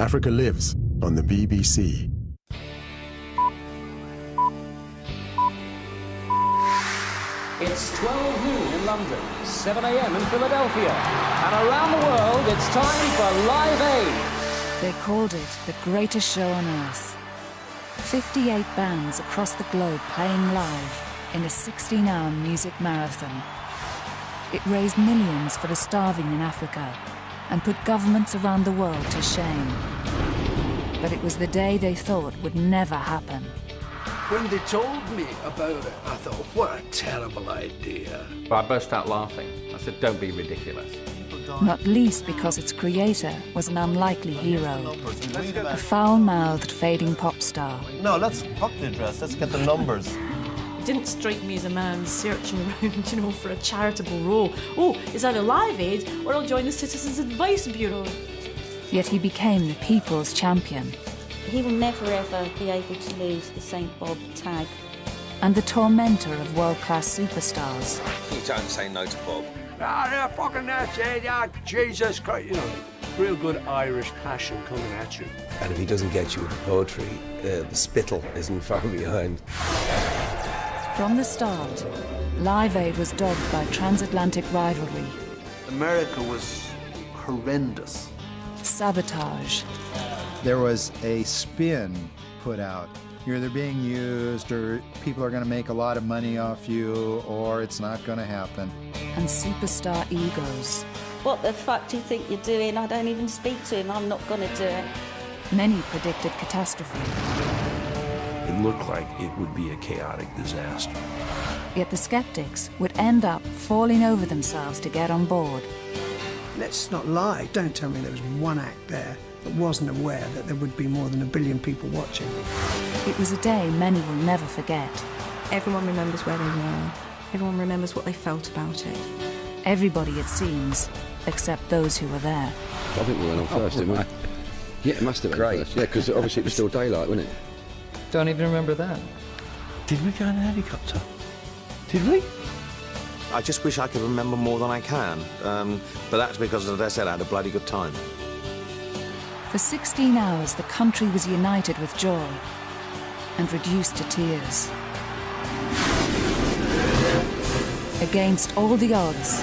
Africa Lives on the BBC. It's 12 noon in London, 7 a.m. in Philadelphia, and around the world it's time for Live Aid. They called it the greatest show on earth. 58 bands across the globe playing live in a 16-hour music marathon. It raised millions for the starving in Africa and put governments around the world to shame. But it was the day they thought would never happen. When they told me about it, I thought, what a terrible idea. I burst out laughing. I said, don't be ridiculous. Not least because its creator was an unlikely hero, a foul-mouthed fading pop star. No, let's fuck the address, let's get the numbers. It didn't strike me as a man searching around, you know, for a charitable role. Oh, it's either Live Aid or I'll join the Citizens Advice Bureau. Yet he became the people's champion. He will never ever be able to lose the St Bob tag. And the tormentor of world-class superstars. You don't say no to Bob. Yeah, fucking that's it, yeah, Jesus Christ. You know, real good Irish passion coming at you. And if he doesn't get you with the poetry, the spittle isn't far behind. From the start, Live Aid was dogged by transatlantic rivalry. America was horrendous. Sabotage. There was a spin put out. You're either being used, or people are going to make a lot of money off you, or it's not going to happen. And superstar egos. What the fuck do you think you're doing? I don't even speak to him. I'm not going to do it. Many predicted catastrophe. It looked like it would be a chaotic disaster. Yet the skeptics would end up falling over themselves to get on board. Let's not lie. Don't tell me there was one act there that wasn't aware that there would be more than 1 billion people watching. It was a day many will never forget. Everyone remembers where they were. Everyone remembers what they felt about it. Everybody, it seems, except those who were there. I think we went on first, didn't we? Yeah, it must have been first. Yeah, because obviously it was still daylight, wasn't it? Don't even remember that. Did we go in a helicopter? Did we? I just wish I could remember more than I can. But that's because, as I said, I had a bloody good time. For 16 hours, the country was united with joy and reduced to tears. Against all the odds,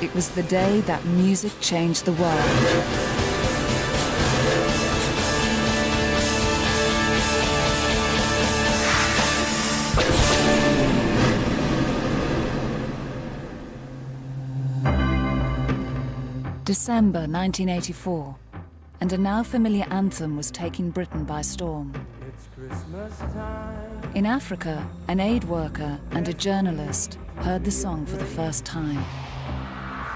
it was the day that music changed the world. December 1984, and a now familiar anthem was taking Britain by storm. In Africa, an aid worker and a journalist heard the song for the first time.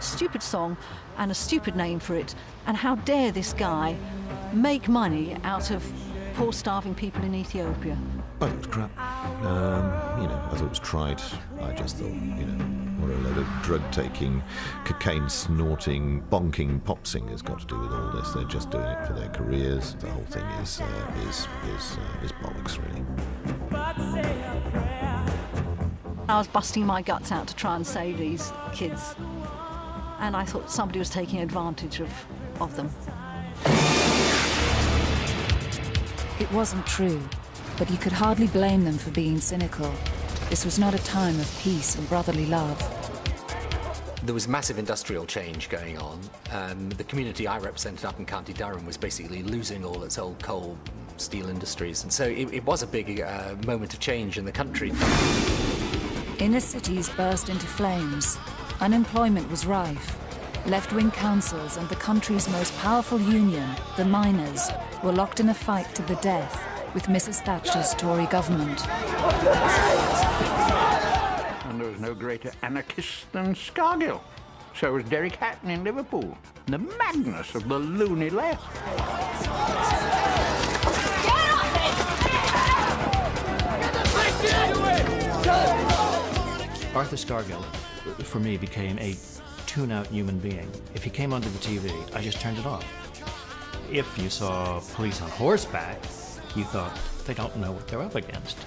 Stupid song and a stupid name for it, and how dare this guy make money out of poor starving people in Ethiopia. Well, it was crap. You know, I thought it was trite. I just thought, you know, what a load of drug-taking, cocaine-snorting, bonking pop singers got to do with all this. They're just doing it for their careers. The whole thing is bollocks, really. I was busting my guts out to try and save these kids, and I thought somebody was taking advantage of them. It wasn't true, but you could hardly blame them for being cynical. This was not a time of peace and brotherly love. There was massive industrial change going on. The community I represented up in County Durham was basically losing all its old coal, steel industries, and so it was a big moment of change in the country. Inner cities burst into flames. Unemployment was rife. Left-wing councils and the country's most powerful union, the miners, were locked in a fight to the death with Mrs. Thatcher's Tory government. And there was no greater anarchist than Scargill. So was Derek Hatton in Liverpool. The madness of the loony left. Arthur Scargill, for me, became a tune-out human being. If he came onto the TV, I just turned it off. If you saw police on horseback, you thought, they don't know what they're up against.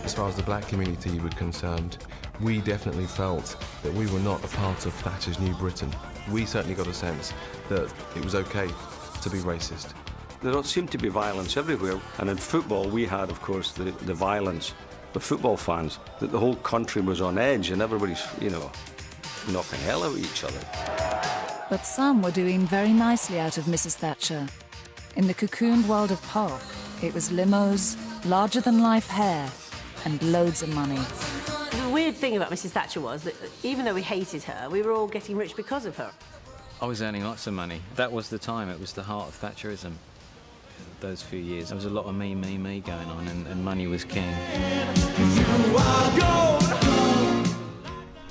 As far as the black community was concerned, We definitely felt that we were not a part of Thatcher's New Britain. We certainly got a sense that it was okay to be racist. There seemed to be violence everywhere, and in football we had, of course, the violence, the football fans, that the whole country was on edge and everybody's, you know, knocking hell out of each other. But some were doing very nicely out of Mrs. Thatcher. In the cocooned world of pop, it was limos, larger-than-life hair, and loads of money. The weird thing about Mrs. Thatcher was that even though we hated her, we were all getting rich because of her. I was earning lots of money. That was the time. It was the heart of Thatcherism. Those few years, there was a lot of me going on, and money was king.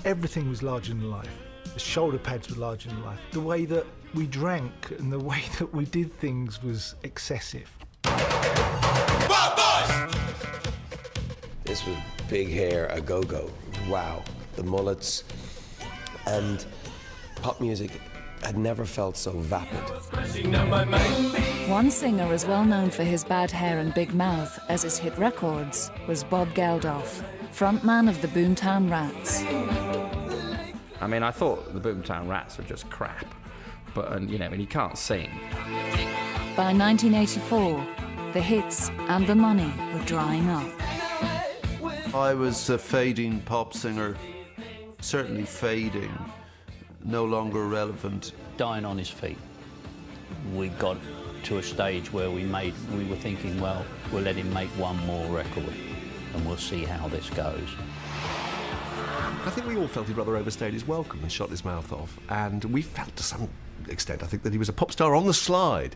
Everything was larger than life. The shoulder pads were larger than life. The way that we drank and the way that we did things was excessive. This was big hair, a go-go. Wow. The mullets. And pop music had never felt so vapid. One singer as well known for his bad hair and big mouth as his hit records was Bob Geldof, frontman of the Boomtown Rats. I mean, I thought the Boomtown Rats were just crap, but, you know, and he can't sing. By 1984, the hits and the money were drying up. I was a fading pop singer, certainly fading, no longer relevant. Dying on his feet. We got to a stage where we were thinking, well, we'll let him make one more record and we'll see how this goes. I think we all felt he'd rather overstayed his welcome and shot his mouth off, and we felt to some extent, I think, that he was a pop star on the slide.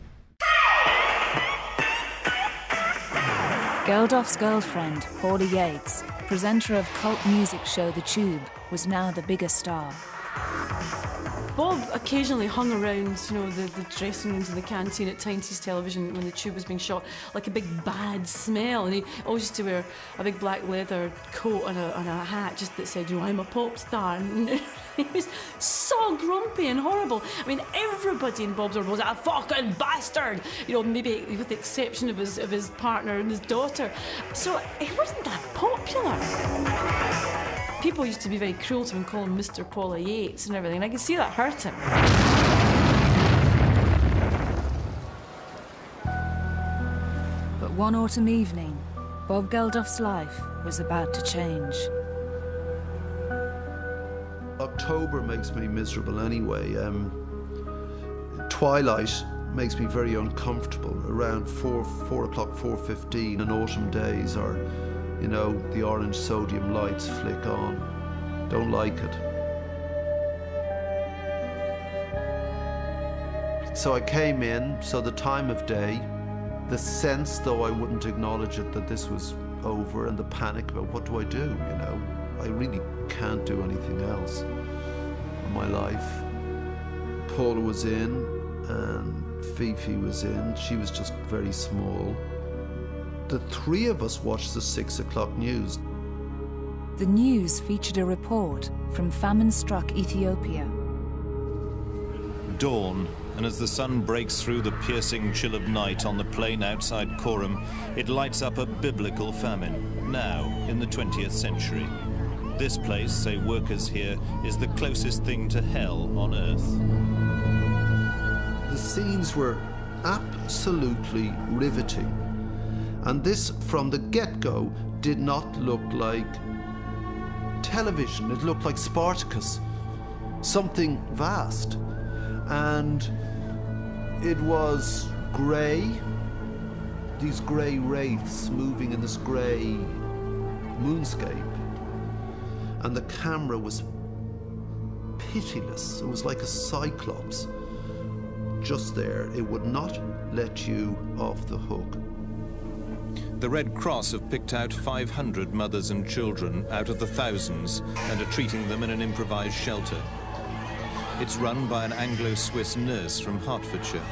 Geldof's girlfriend, Paula Yates, presenter of cult music show The Tube, was now the biggest star. Bob occasionally hung around, you know, the dressing rooms and the canteen at Tyne's television when The Tube was being shot, like a big bad smell, and he always used to wear a big black leather coat and a hat just that said, you know, I'm a pop star, and he was so grumpy and horrible. I mean, everybody in Bob's world was a fucking bastard, you know, maybe with the exception of his partner and his daughter. So he wasn't that popular. People used to be very cruel to him, call him Mr. Paula Yates and everything, and I can see that hurt him. But one autumn evening, Bob Geldof's life was about to change. October makes me miserable anyway. Twilight makes me very uncomfortable. Around 4 o'clock, 4:15 on autumn days, or, you know, the orange sodium lights flick on. Don't like it. So I came in, so the time of day, the sense, though I wouldn't acknowledge it, that this was over, and the panic about what do I do, you know? I really can't do anything else in my life. Paula was in, and Fifi was in. She was just very small. The three of us watched the 6 o'clock news. The news featured a report from famine-struck Ethiopia. Dawn, and as the sun breaks through the piercing chill of night on the plain outside Coram, it lights up a biblical famine, now in the 20th century. This place, say workers here, is the closest thing to hell on earth. The scenes were absolutely riveting. And this, from the get-go, did not look like television. It looked like Spartacus, something vast. And it was grey, these grey wraiths moving in this grey moonscape. And the camera was pitiless. It was like a cyclops just there. It would not let you off the hook. The Red Cross have picked out 500 mothers and children out of the thousands and are treating them in an improvised shelter. It's run by an Anglo-Swiss nurse from Hertfordshire.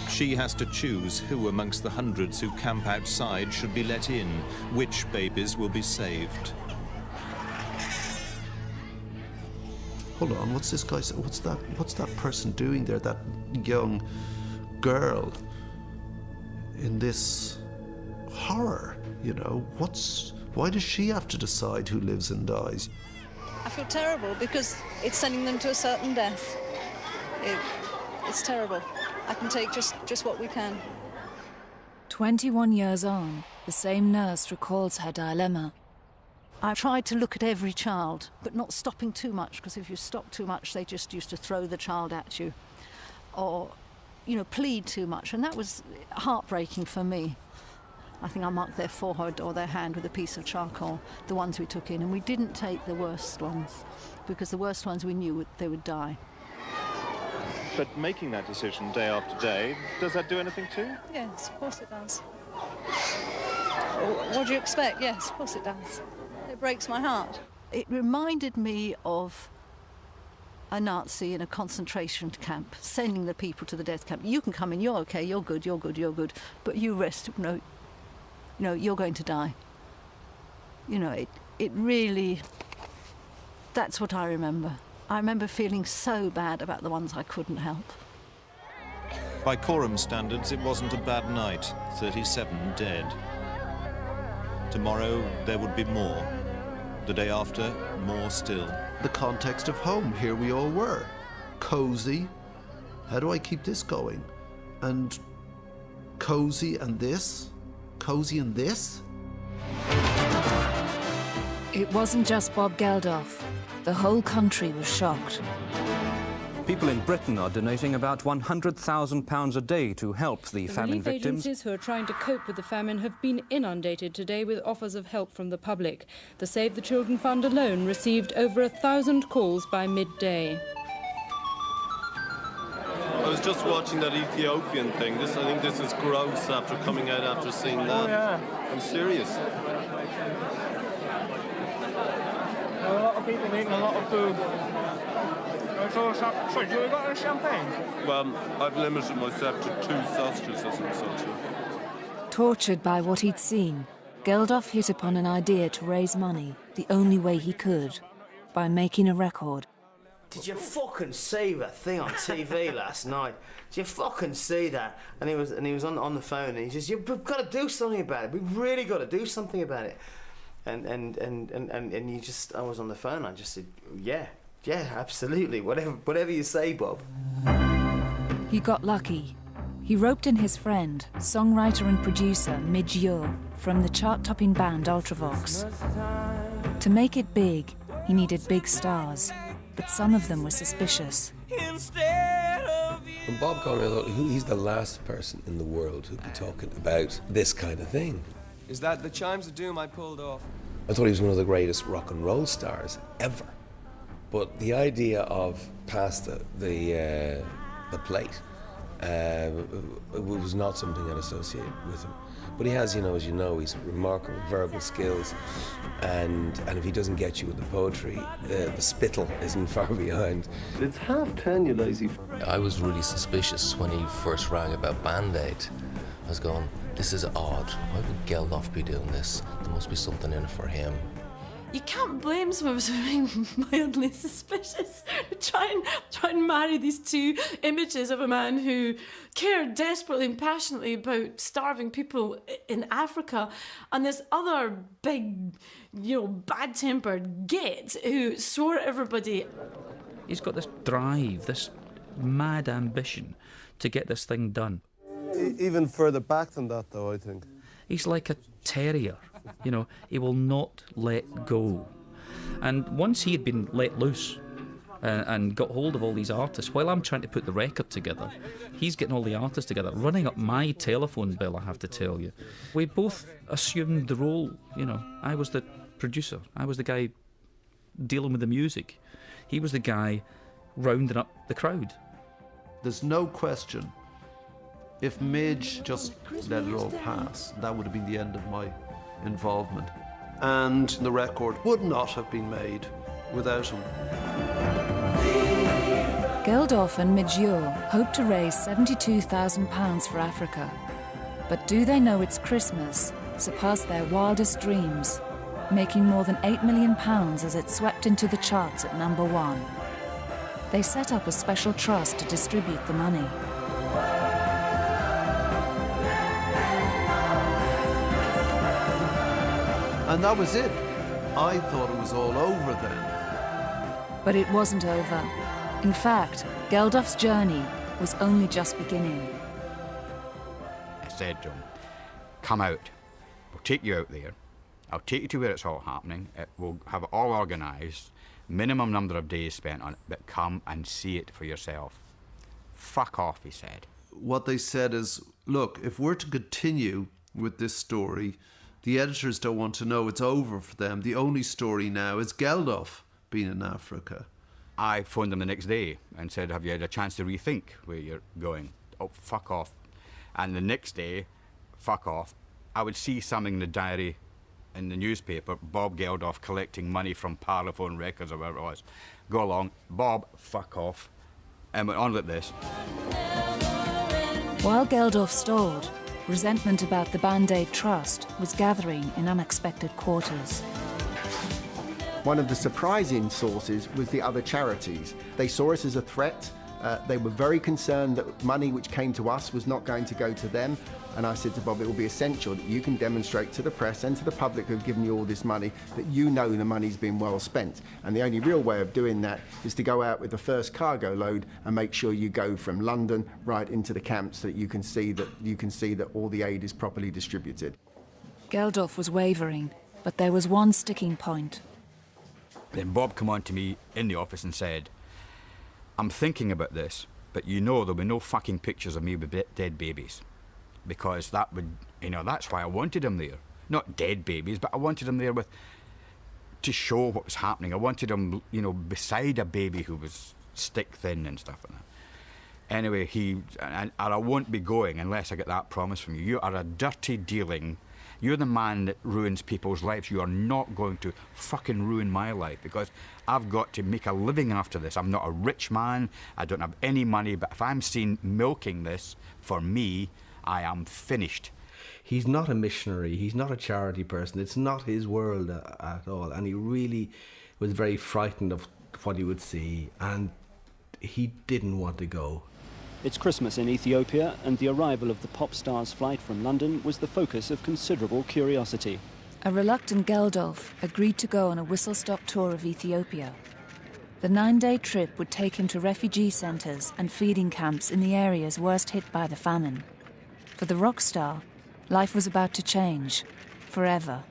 She has to choose who amongst the hundreds who camp outside should be let in, which babies will be saved. Hold on, what's this guy? What's that person doing there? That young girl in this horror, you know? What's Why does she have to decide who lives and dies? I feel terrible because it's sending them to a certain death. It's terrible. I can take just what we can. 21 years on, the same nurse recalls her dilemma. I tried to look at every child, but not stopping too much, because if you stop too much, they just used to throw the child at you. Or, you know, plead too much, and that was heartbreaking for me. I think I marked their forehead or their hand with a piece of charcoal, the ones we took in, and we didn't take the worst ones, because the worst ones we knew they would die. But making that decision day after day, does that do anything too? Yes, of course it does. What do you expect? Yes, of course it does. It breaks my heart. It reminded me of a Nazi in a concentration camp, sending the people to the death camp. You can come in, you're okay, you're good, you're good, you're good, but you rest, no, you're going to die. You know, it really, that's what I remember. I remember feeling so bad about the ones I couldn't help. By Coram standards, it wasn't a bad night. 37 dead. Tomorrow, there would be more. The day after, more still. The context of home, here we all were. Cosy. How do I keep this going? And cosy and this? Cosy and this? It wasn't just Bob Geldof. The whole country was shocked. People in Britain are donating about £100,000 a day to help the famine victims. victims. Agencies who are trying to cope with the famine have been inundated today with offers of help from the public. The Save the Children Fund alone received over 1,000 calls by midday. I was just watching that Ethiopian thing. I think this is gross after coming out after seeing that. Oh, yeah. I'm serious. A lot of people eating a lot of food. Sorry, do you got any champagne? Well, I've limited myself to 2 sausages as a result. Tortured by what he'd seen, Geldof hit upon an idea to raise money the only way he could, by making a record. Did you fucking see that thing on TV last night? Did you fucking see that? And he was on the phone, and he says, "You've got to do something about it. We've really got to do something about it." And you just, I was on the phone. I just said, "Yeah, absolutely. Whatever you say, Bob." He got lucky. He roped in his friend, songwriter and producer Midge Ure from the chart-topping band Ultravox. To make it big, he needed big stars, but some of them were suspicious. When Bob called me, I thought, he's the last person in the world who'd be talking about this kind of thing. Is that the Chimes of Doom I pulled off? I thought he was one of the greatest rock and roll stars ever. But the idea of past the plate was not something I'd associate with him. But he has, as you know, he's remarkable verbal skills, and if he doesn't get you with the poetry, the spittle isn't far behind. It's 10:30, you lazy. I was really suspicious when he first rang about Band-Aid. I was going, this is odd. Why would Geldof be doing this? There must be something in it for him. You can't blame someone for being mildly suspicious. Try and marry these two images of a man who cared desperately and passionately about starving people in Africa, and this other big, bad-tempered git who swore at everybody. He's got this drive, this mad ambition to get this thing done. Even further back than that, though, I think. He's like a terrier. He will not let go. And once he had been let loose and got hold of all these artists, while I'm trying to put the record together, he's getting all the artists together, running up my telephone bill, I have to tell you. We both assumed the role, I was the producer, I was the guy dealing with the music. He was the guy rounding up the crowd. There's no question, if Midge just let it all pass, that would have been the end of my involvement. And the record would not have been made without him. Geldof and Midge Ure hope to raise £72,000 for Africa. But do they know it's Christmas surpassed their wildest dreams, making more than £8 million as it swept into the charts at #1. They set up a special trust to distribute the money. And that was it. I thought it was all over then. But it wasn't over. In fact, Geldof's journey was only just beginning. I said to him, come out. We'll take you out there. I'll take you to where it's all happening. We'll have it all organised. Minimum number of days spent on it, but come and see it for yourself. Fuck off, he said. What they said is, look, if we're to continue with this story, the editors don't want to know, it's over for them. The only story now is Geldof being in Africa. I phoned them the next day and said, have you had a chance to rethink where you're going? Oh, fuck off. And the next day, fuck off, I would see something in the diary, in the newspaper, Bob Geldof collecting money from Parlophone Records or whatever it was. Go along, Bob, fuck off. And went on like this. While Geldof stalled, resentment about the Band-Aid Trust was gathering in unexpected quarters. One of the surprising sources was the other charities. They saw us as a threat. They were very concerned that money which came to us was not going to go to them. And I said to Bob, it will be essential that you can demonstrate to the press and to the public who've given you all this money that you know the money's been well spent. And the only real way of doing that is to go out with the first cargo load and make sure you go from London right into the camps so that you can see that all the aid is properly distributed. Geldof was wavering, but there was one sticking point. Then Bob came on to me in the office and said, I'm thinking about this, but you know there'll be no fucking pictures of me with dead babies. Because that would, that's why I wanted him there. Not dead babies, but I wanted him there to show what was happening. I wanted him, beside a baby who was stick thin and stuff like that. Anyway, and I won't be going unless I get that promise from you. You are a dirty dealing. You're the man that ruins people's lives. You are not going to fucking ruin my life because I've got to make a living after this. I'm not a rich man. I don't have any money. But if I'm seen milking this for me, I am finished. He's not a missionary. He's not a charity person. It's not his world at all. And he really was very frightened of what he would see. And he didn't want to go. It's Christmas in Ethiopia, and the arrival of the pop star's flight from London was the focus of considerable curiosity. A reluctant Geldof agreed to go on a whistle-stop tour of Ethiopia. The 9-day trip would take him to refugee centres and feeding camps in the areas worst hit by the famine. For the rock star, life was about to change, forever.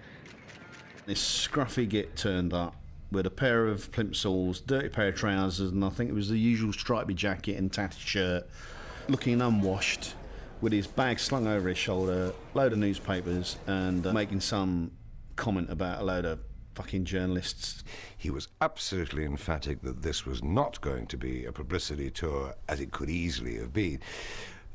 This scruffy git turned up with a pair of plimsolls, dirty pair of trousers, and I think it was the usual stripy jacket and tatty shirt, looking unwashed, with his bag slung over his shoulder, load of newspapers, and making some comment about a load of fucking journalists. He was absolutely emphatic that this was not going to be a publicity tour as it could easily have been.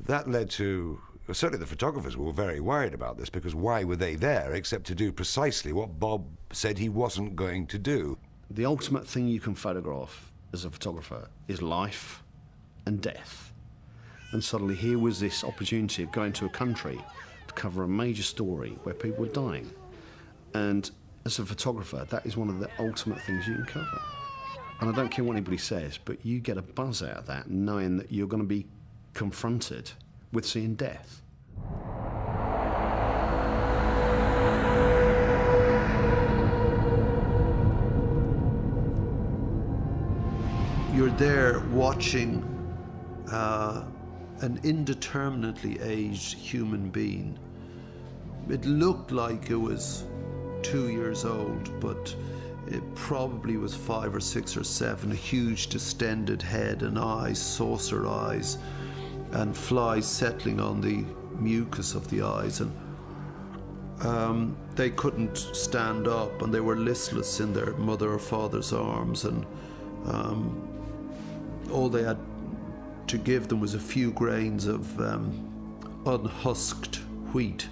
That led to... Certainly the photographers were very worried about this because why were they there except to do precisely what Bob said he wasn't going to do? The ultimate thing you can photograph as a photographer is life and death. And suddenly here was this opportunity of going to a country to cover a major story where people were dying. And as a photographer, that is one of the ultimate things you can cover. And I don't care what anybody says, but you get a buzz out of that knowing that you're going to be confronted with seeing death. You're there watching an indeterminately aged human being. It looked like it was 2 years old, but it probably was 5 or 6 or 7, a huge distended head and eyes, saucer eyes, and flies settling on the mucus of the eyes, and they couldn't stand up, and they were listless in their mother or father's arms, and all they had to give them was a few grains of unhusked wheat,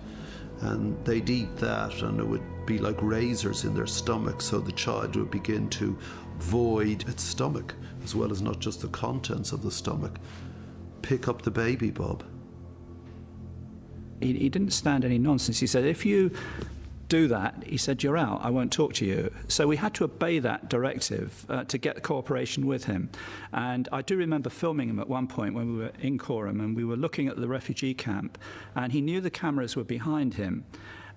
and they'd eat that, and it would be like razors in their stomach, so the child would begin to void its stomach, as well as not just the contents of the stomach. Pick up the baby, Bob. He didn't stand any nonsense. He said, if you do that, he said, you're out, I won't talk to you. So we had to obey that directive to get cooperation with him. And I do remember filming him at one point when we were in Coram and we were looking at the refugee camp, and he knew the cameras were behind him,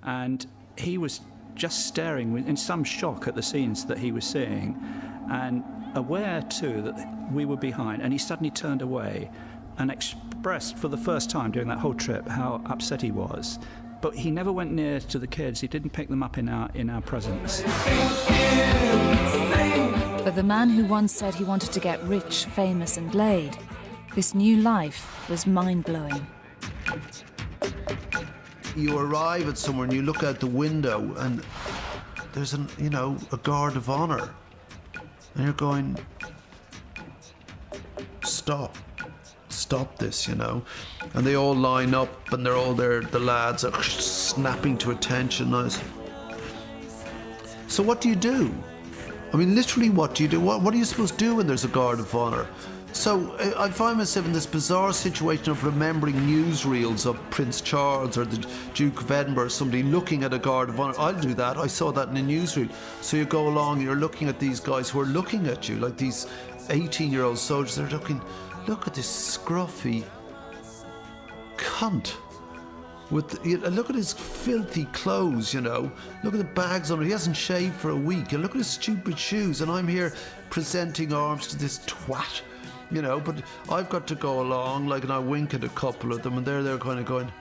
and he was just staring in some shock at the scenes that he was seeing, and aware too that we were behind, and he suddenly turned away and expressed for the first time during that whole trip how upset he was. But he never went near to the kids. He didn't pick them up in our presence. For the man who once said he wanted to get rich, famous and laid, this new life was mind-blowing. You arrive at somewhere and you look out the window and there's a guard of honor, and you're going, stop this, and they all line up and they're all there. The lads are snapping to attention. So what do you do? I mean, literally, what do you do? What are you supposed to do when there's a guard of honor? So I find myself in this bizarre situation of remembering newsreels of Prince Charles or the Duke of Edinburgh, somebody looking at a guard of honor. I'll do that. I saw that in a newsreel. So you go along and you're looking at these guys who are looking at you, like these 18-year-old soldiers. They're looking, look at this scruffy cunt. Look at his filthy clothes, Look at the bags on it. He hasn't shaved for a week. And look at his stupid shoes. And I'm here presenting arms to this twat. But I've got to go along, and I wink at a couple of them, and they're kind of going,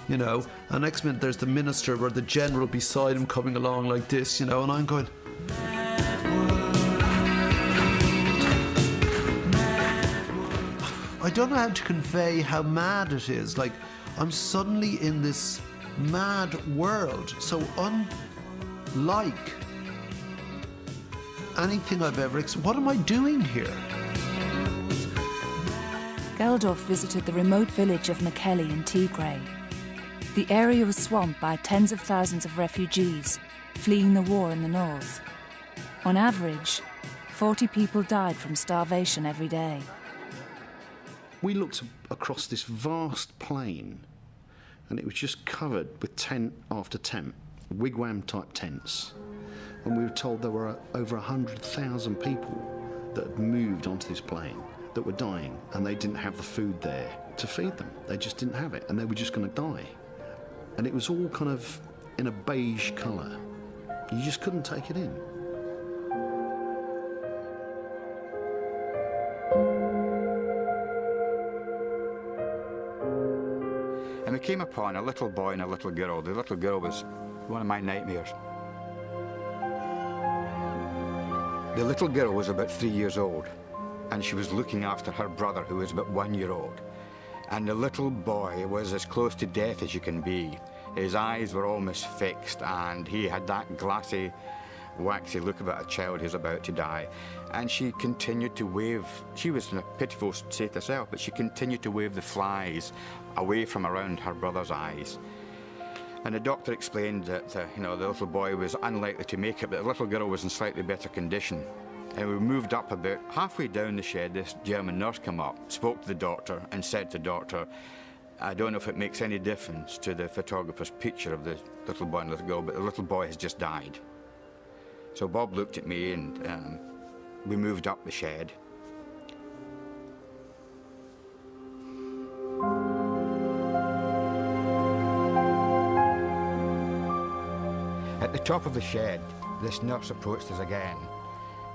and next minute there's the minister or the general beside him coming along like this, and I'm going, I don't know how to convey how mad it is. Like, I'm suddenly in this mad world, so unlike anything I've ever experienced. What am I doing here? Geldof visited the remote village of Mekelle in Tigray. The area was swamped by tens of thousands of refugees fleeing the war in the north. On average, 40 people died from starvation every day. We looked across this vast plain, and it was just covered with tent after tent, wigwam-type tents. And we were told there were over 100,000 people that had moved onto this plain that were dying, and they didn't have the food there to feed them. They just didn't have it, and they were just going to die. And it was all kind of in a beige colour. You just couldn't take it in. And we came upon a little boy and a little girl. The little girl was one of my nightmares. The little girl was about 3 years old, and she was looking after her brother, who was about 1 year old. And the little boy was as close to death as you can be. His eyes were almost fixed, and he had that glassy, waxy look about a child who's about to die. And she continued to wave. She was in a pitiful state herself, but she continued to wave the flies away from around her brother's eyes. And the doctor explained that the little boy was unlikely to make it, but the little girl was in slightly better condition. And we moved up about halfway down the shed. This German nurse came up, spoke to the doctor, and said to the doctor, I don't know if it makes any difference to the photographer's picture of the little boy and little girl, but the little boy has just died. So Bob looked at me, and we moved up the shed. At the top of the shed, this nurse approached us again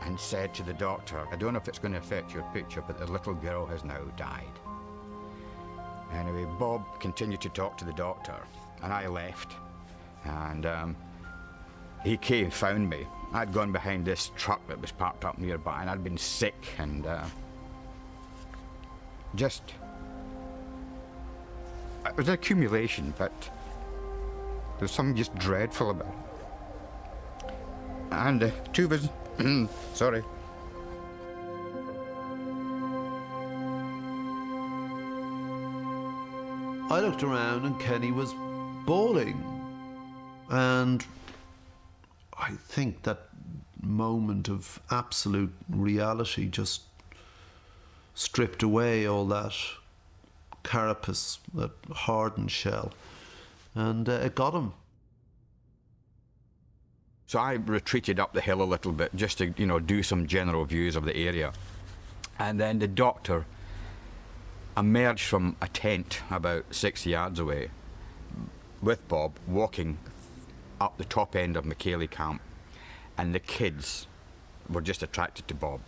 and said to the doctor, I don't know if it's going to affect your picture, but the little girl has now died. Anyway, Bob continued to talk to the doctor, and I left. And he came, found me. I'd gone behind this truck that was parked up nearby, and I'd been sick, and it was an accumulation, but there was something just dreadful about it. And two of us, sorry. I looked around and Kenny was bawling. And I think that moment of absolute reality just stripped away all that carapace, that hardened shell, and it got him. So I retreated up the hill a little bit just to, do some general views of the area. And then the doctor emerged from a tent about 6 yards away with Bob, walking up the top end of McKaylee Camp, and the kids were just attracted to Bob,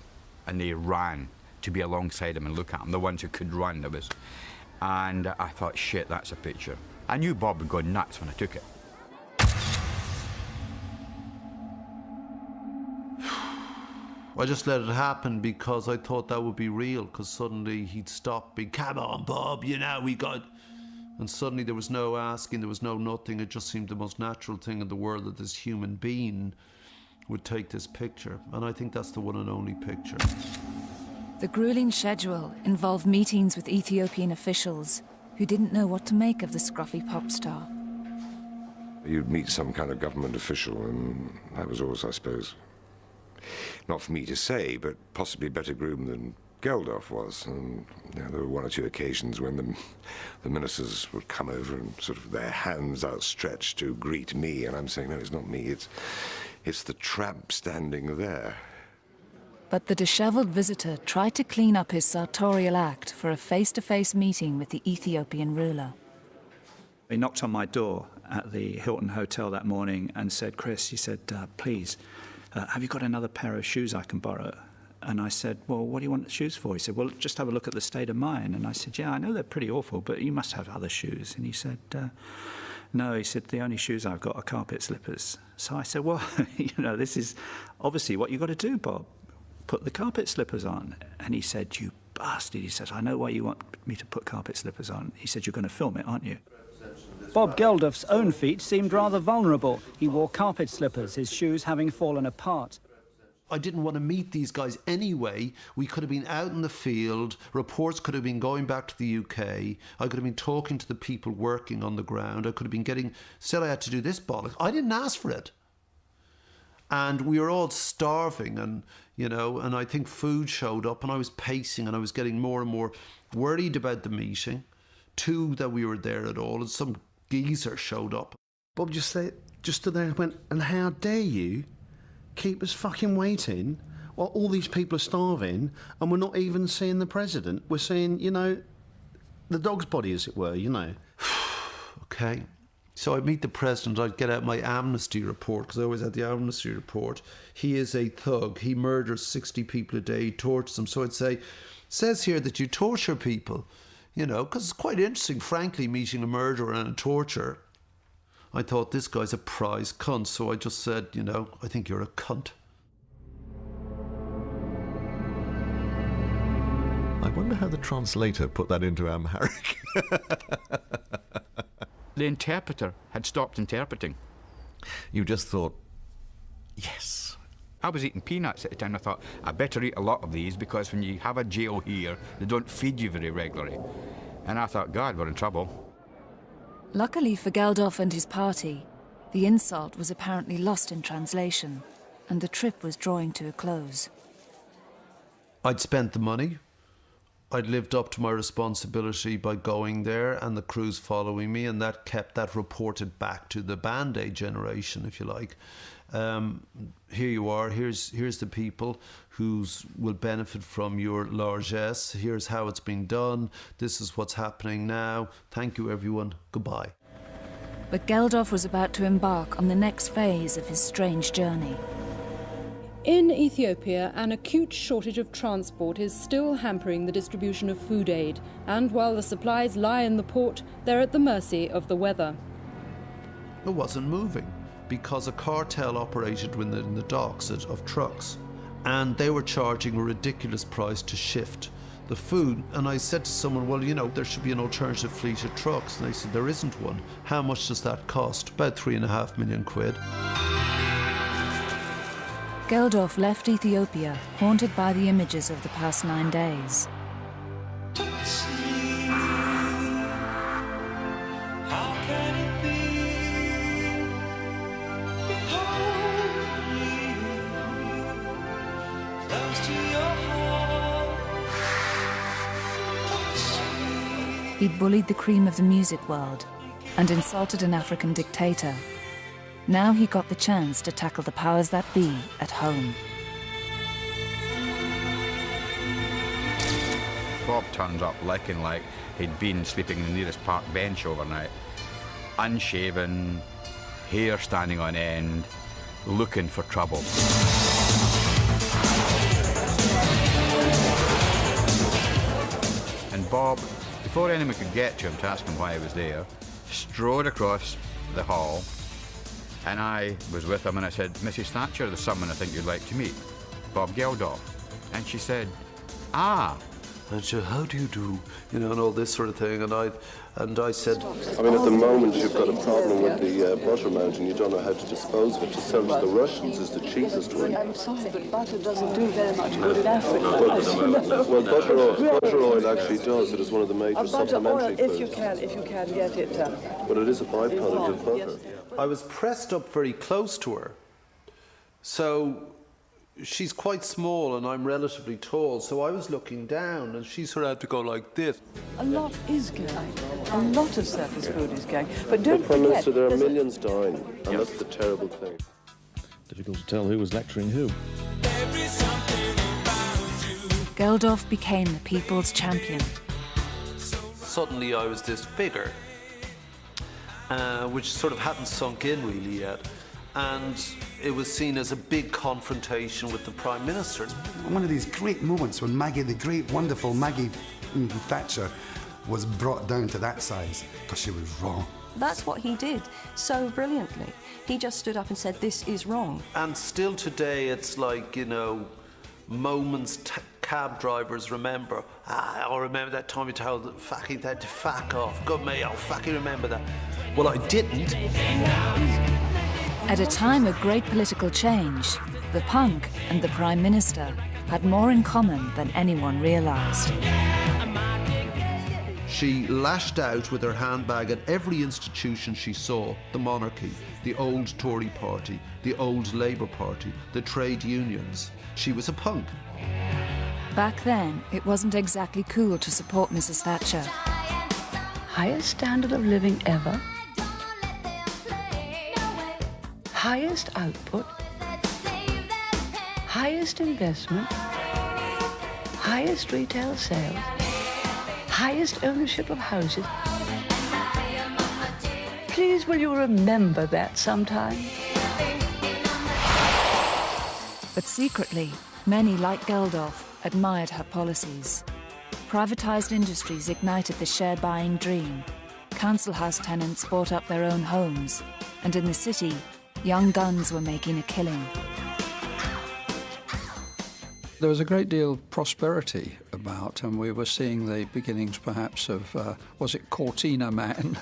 and they ran to be alongside him and look at him, the ones who could run. And I thought, shit, that's a picture. I knew Bob would go nuts when I took it. I just let it happen because I thought that would be real, because suddenly he'd stop being, come on, Bob, you know, we got... And suddenly there was no asking, there was no nothing. It just seemed the most natural thing in the world that this human being would take this picture. And I think that's the one and only picture. The grueling schedule involved meetings with Ethiopian officials who didn't know what to make of the scruffy pop star. You'd meet some kind of government official, and that was always, I suppose, not for me to say, but possibly better groomed than Geldof was. And you know, there were one or two occasions when the ministers would come over and sort of their hands outstretched to greet me, and I'm saying, no, it's not me, it's the tramp standing there. But the dishevelled visitor tried to clean up his sartorial act for a face-to-face meeting with the Ethiopian ruler. He knocked on my door at the Hilton Hotel that morning and said, Chris, he said, please, have you got another pair of shoes I can borrow? And I said, well, what do you want the shoes for? He said, well, just have a look at the state of mine. And I said, yeah, I know they're pretty awful, but you must have other shoes. And he said, no, he said, the only shoes I've got are carpet slippers. So I said, well, you know, this is obviously what you've got to do, Bob. Put the carpet slippers on. And he said, you bastard. He says, I know why you want me to put carpet slippers on. He said, you're going to film it, aren't you? Bob Geldof's own feet seemed rather vulnerable. He wore carpet slippers, his shoes having fallen apart. I didn't want to meet these guys anyway. We could have been out in the field, reports could have been going back to the UK, I could have been talking to the people working on the ground, I could have been said I had to do this bollocks. I didn't ask for it. And we were all starving, and, you know, and I think food showed up, and I was pacing, and I was getting more and more worried about the meeting. Two, that we were there at all, and some geezer showed up. Bob just stood there and went, and how dare you keep us fucking waiting while all these people are starving and we're not even seeing the president. We're seeing, you know, the dog's body, as it were, you know. Okay. So I'd meet the president, I'd get out my amnesty report, because I always had the amnesty report. He is a thug. He murders 60 people a day, he tortures them. So I'd say, it says here that you torture people, you know, because it's quite interesting, frankly, meeting a murderer and a torturer. I thought, this guy's a prize cunt, so I just said, you know, I think you're a cunt. I wonder how the translator put that into Amharic. The interpreter had stopped interpreting. You just thought, yes. I was eating peanuts at the time. I thought, I better eat a lot of these, because when you have a jail here, they don't feed you very regularly. And I thought, God, we're in trouble. Luckily for Geldof and his party, the insult was apparently lost in translation, and the trip was drawing to a close. I'd spent the money. I'd lived up to my responsibility by going there, and the crews following me, and that kept that reported back to the Band-Aid generation, if you like. Here you are, here's the people who will benefit from your largesse. Here's how it's been done. This is what's happening now. Thank you, everyone. Goodbye. But Geldof was about to embark on the next phase of his strange journey. In Ethiopia, an acute shortage of transport is still hampering the distribution of food aid, and while the supplies lie in the port, they're at the mercy of the weather. It wasn't moving, because a cartel operated in the docks of trucks, and they were charging a ridiculous price to shift the food. And I said to someone, well, you know, there should be an alternative fleet of trucks. And they said, there isn't one. How much does that cost? About £3.5 million. Geldof left Ethiopia, haunted by the images of the past 9 days. He'd bullied the cream of the music world and insulted an African dictator. Now he got the chance to tackle the powers that be at home. Bob turns up looking like he'd been sleeping in the nearest park bench overnight. Unshaven, hair standing on end, looking for trouble. And Bob, before anyone could get to him to ask him why he was there, strode across the hall, and I was with him, and I said, "Mrs. Thatcher, there's someone I think you'd like to meet, Bob Geldof." And she said, "Ah." And she said, "How do you do?" You know, and all this sort of thing. And I said, I mean, at the moment you've got a problem with the butter mountain. You don't know how to dispose of it. To sell to the Russians is the cheapest way. I'm sorry, but butter doesn't do very much good in Africa. Well, butter oil actually does. It is one of the major supplementary foods. If you can get it. But it is a byproduct of butter. I was pressed up very close to her. So she's quite small and I'm relatively tall, so I was looking down and she sort of had to go like this. A lot is going. A lot of surplus food is going. But don't Prime forget... Minister, there are millions dying, and that's the terrible thing. Difficult to tell who was lecturing who. Geldof became the people's champion. Suddenly I was this figure, which sort of hadn't sunk in really yet. And it was seen as a big confrontation with the Prime Minister. One of these great moments when Maggie, the great, wonderful Maggie Thatcher, was brought down to that size because she was wrong. That's what he did so brilliantly. He just stood up and said, "This is wrong." And still today, it's like, you know, moments cab drivers remember. I remember that time you told the fucking that to fuck off. God me, I'll fucking remember that. Well, I didn't. At a time of great political change, the punk and the Prime Minister had more in common than anyone realised. She lashed out with her handbag at every institution she saw: the monarchy, the old Tory party, the old Labour Party, the trade unions. She was a punk. Back then, it wasn't exactly cool to support Mrs. Thatcher. Highest standard of living ever. Highest output. Highest investment. Highest retail sales. Highest ownership of houses. Please, will you remember that sometime? But secretly, many like Geldof admired her policies. Privatised industries ignited the share-buying dream. Council house tenants bought up their own homes. And in the city, young guns were making a killing. There was a great deal of prosperity about, and we were seeing the beginnings perhaps of, was it Cortina Man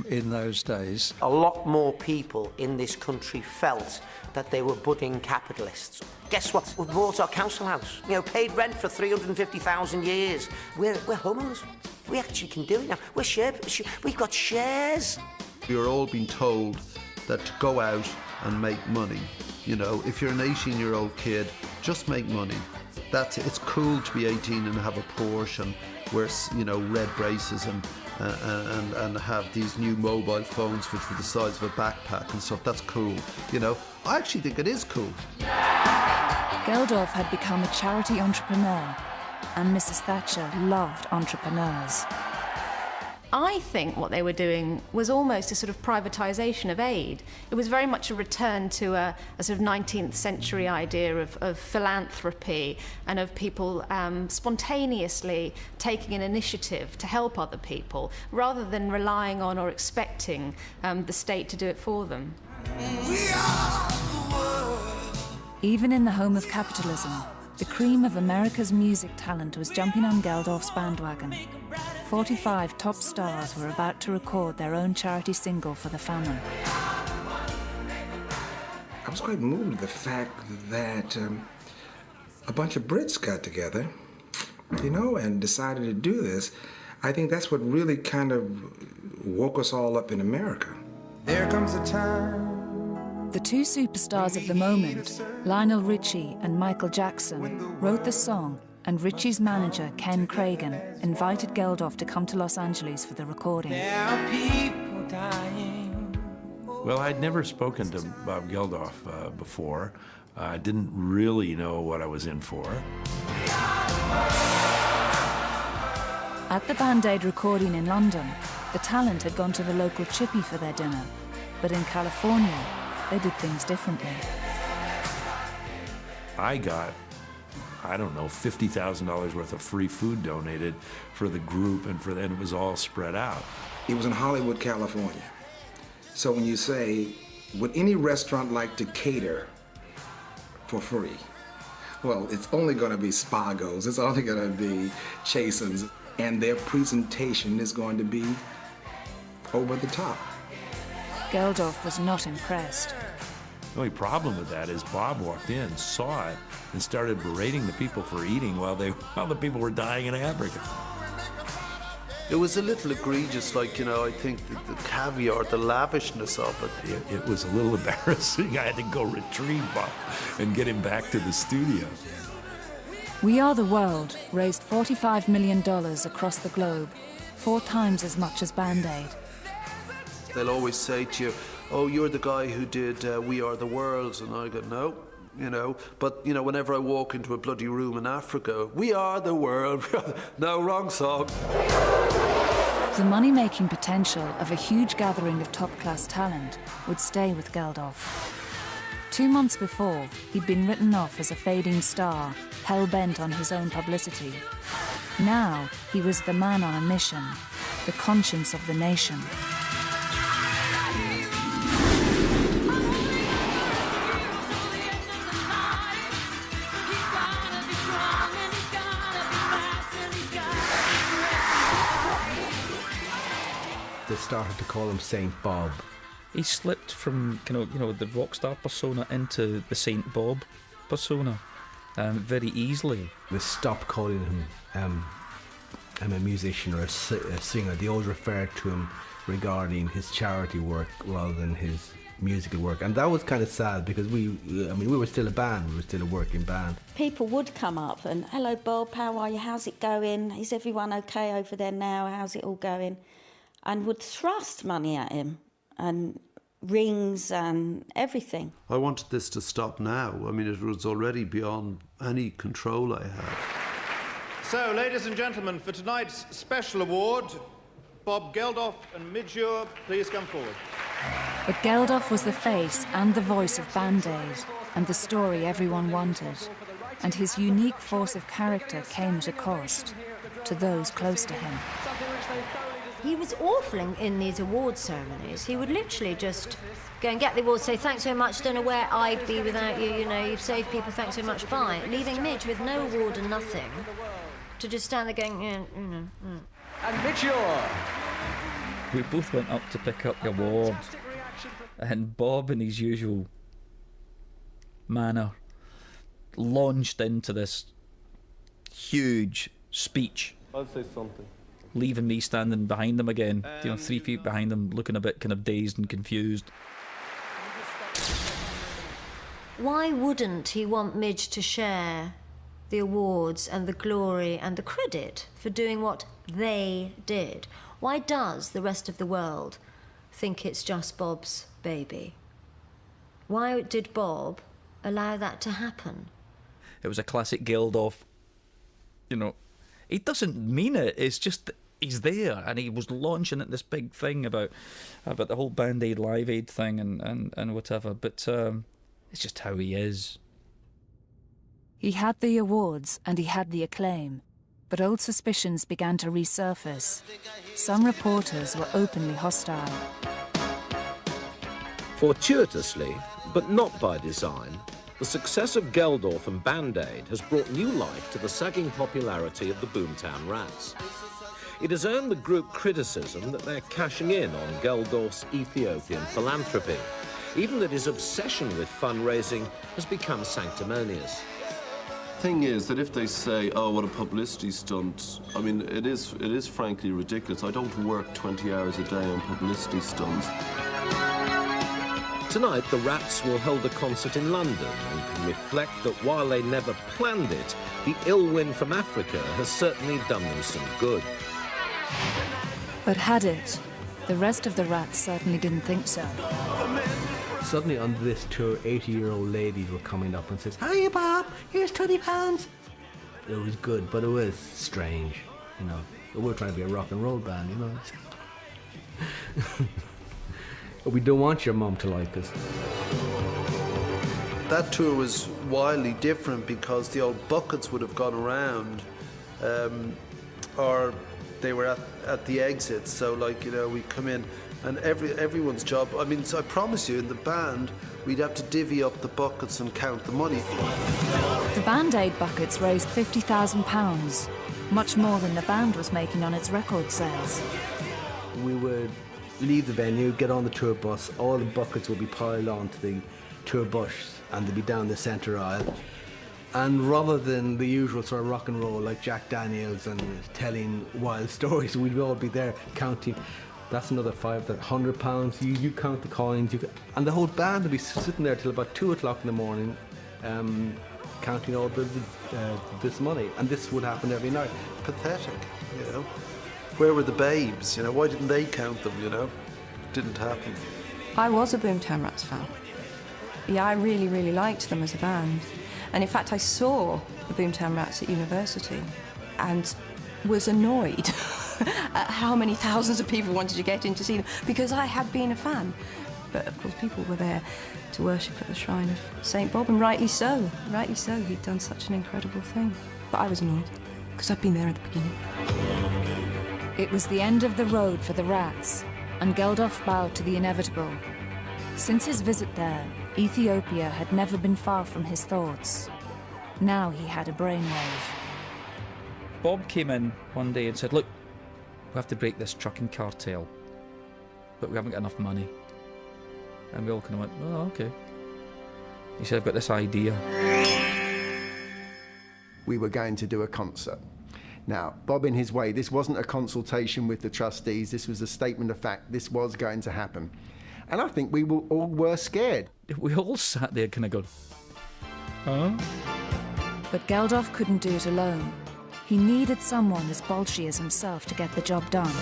in those days? A lot more people in this country felt that they were budding capitalists. Guess what? We bought our council house, you know, paid rent for 350,000 years. We're homeowners. We actually can do it now. We've got shares. You're all being told that to go out and make money. You know, if you're an 18-year-old kid, just make money. It's cool to be 18 and have a Porsche and wear, you know, red braces and have these new mobile phones which were the size of a backpack and stuff. That's cool. You know, I actually think it is cool. Geldof had become a charity entrepreneur, and Mrs. Thatcher loved entrepreneurs. I think what they were doing was almost a sort of privatisation of aid. It was very much a return to a sort of 19th century idea of philanthropy and of people spontaneously taking an initiative to help other people, rather than relying on or expecting the state to do it for them. Even in the home of capitalism, the cream of America's music talent was jumping on Geldof's bandwagon. 45 top stars were about to record their own charity single for the famine. I was quite moved at the fact that a bunch of Brits got together, you know, and decided to do this. I think that's what really kind of woke us all up in America. There comes a time. The two superstars of the moment, Lionel Richie and Michael Jackson, wrote the song, and Richie's manager, Ken Cragen, invited Geldof to come to Los Angeles for the recording. There are people dying. Well, I'd never spoken to Bob Geldof before. I didn't really know what I was in for. At the Band Aid recording in London, the talent had gone to the local chippy for their dinner. But in California, they did things differently. I got, I don't know, $50,000 worth of free food donated for the group, and then it was all spread out. It was in Hollywood, California. So when you say, would any restaurant like to cater for free? Well, it's only going to be Spago's, it's only going to be Chasen's, and their presentation is going to be over the top. Geldof was not impressed. The only problem with that is Bob walked in, saw it, and started berating the people for eating while the people were dying in Africa. It was a little egregious, like, you know, I think the caviar, the lavishness of it. It was a little embarrassing. I had to go retrieve Bob and get him back to the studio. We Are the World raised $45 million across the globe, 4 times as much as Band Aid. They'll always say to you, oh, you're the guy who did We Are the World, and I go, no, you know. But, you know, whenever I walk into a bloody room in Africa, we are the world. No, wrong song. The money-making potential of a huge gathering of top-class talent would stay with Geldof. 2 months before, he'd been written off as a fading star, hell-bent on his own publicity. Now, he was the man on a mission, the conscience of the nation. They started to call him Saint Bob. He slipped from the rock star persona into the Saint Bob persona very easily. They stopped calling him a musician or a singer. They always referred to him regarding his charity work rather than his musical work, and that was kind of sad because we were still a band, we were still a working band. People would come up and, hello Bob, how are you, how's it going, is everyone okay over there now, how's it all going, and would thrust money at him and rings and everything. I wanted this to stop now. I mean, it was already beyond any control I had. So, ladies and gentlemen, for tonight's special award, Bob Geldof and Midge Ure, please come forward. But Geldof was the face and the voice of Band Aid, and the story everyone wanted. And his unique force of character came at a cost to those close to him. He was awful in these award ceremonies. He would literally just go and get the award, say, thanks so much, don't know where I'd be without you, you know, you've saved people, thanks so much, bye. Leaving Midge with no award and nothing, to just stand there going, And Midge Ure. We both went up to pick up the award, and Bob, in his usual manner, launched into this huge speech. I'll say something. Leaving me standing behind him again, 3 feet behind him, looking a bit kind of dazed and confused. Why wouldn't he want Midge to share the awards and the glory and the credit for doing what they did? Why does the rest of the world think it's just Bob's baby? Why did Bob allow that to happen? It was a classic Geldof, he doesn't mean it, it's just he's there, and he was launching at this big thing about the whole Band Aid, Live Aid thing and whatever, but it's just how he is. He had the awards and he had the acclaim, but old suspicions began to resurface. Some reporters were openly hostile. Fortuitously, but not by design, the success of Geldof and Band Aid has brought new life to the sagging popularity of the Boomtown Rats. It has earned the group criticism that they're cashing in on Geldof's Ethiopian philanthropy, even that his obsession with fundraising has become sanctimonious. Thing is that if they say, oh, what a publicity stunt, I mean, it is frankly ridiculous. I don't work 20 hours a day on publicity stunts. Tonight, the Rats will hold a concert in London and can reflect that while they never planned it, the ill wind from Africa has certainly done them some good. But had it? The rest of the Rats certainly didn't think so. Suddenly on this tour, 80-year-old ladies were coming up and says, "Hiya, Bob, here's £20. It was good, but it was strange, We were trying to be a rock and roll band, We don't want your mum to like us. That tour was wildly different because the old buckets would have gone around, or they were at the exits. So, like, you know, we come in, and everyone's job. I mean, so I promise you, in the band, we'd have to divvy up the buckets and count the money. The Band-Aid buckets raised £50,000, much more than the band was making on its record sales. We would leave the venue, get on the tour bus, all the buckets would be piled onto the tour bus and they'd be down the centre aisle. And rather than the usual sort of rock and roll like Jack Daniels and telling wild stories, we'd all be there counting. That's another £500. You count the coins, and the whole band would be sitting there till about 2 o'clock in the morning, counting all this money. And this would happen every night. Pathetic, you know. Where were the babes? You know, why didn't they count them? You know, didn't happen. I was a Boomtown Rats fan. Yeah, I really, really liked them as a band. And in fact, I saw the Boomtown Rats at university and was annoyed at how many thousands of people wanted to get in to see them because I had been a fan. But of course, people were there to worship at the shrine of St. Bob, and rightly so. Rightly so, he'd done such an incredible thing. But I was annoyed because I'd been there at the beginning. It was the end of the road for the Rats, and Geldof bowed to the inevitable. Since his visit there, Ethiopia had never been far from his thoughts. Now he had a brainwave. Bob came in one day and said, look, we have to break this trucking cartel, but we haven't got enough money. And we all kind of went, oh, okay. He said, I've got this idea. We were going to do a concert. Now, Bob, in his way, this wasn't a consultation with the trustees. This was a statement of fact. This was going to happen. And I think we all were scared. We all sat there kind of going, huh? But Geldof couldn't do it alone. He needed someone as bolshy as himself to get the job done.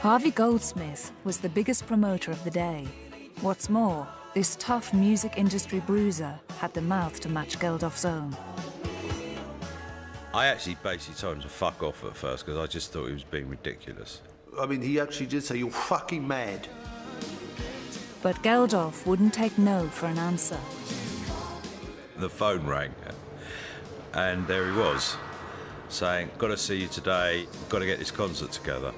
Harvey Goldsmith was the biggest promoter of the day. What's more, this tough music industry bruiser had the mouth to match Geldof's own. I actually basically told him to fuck off at first because I just thought he was being ridiculous. I mean, he actually did say, you're fucking mad. But Geldof wouldn't take no for an answer. The phone rang, and there he was, saying, got to see you today, got to get this concert together.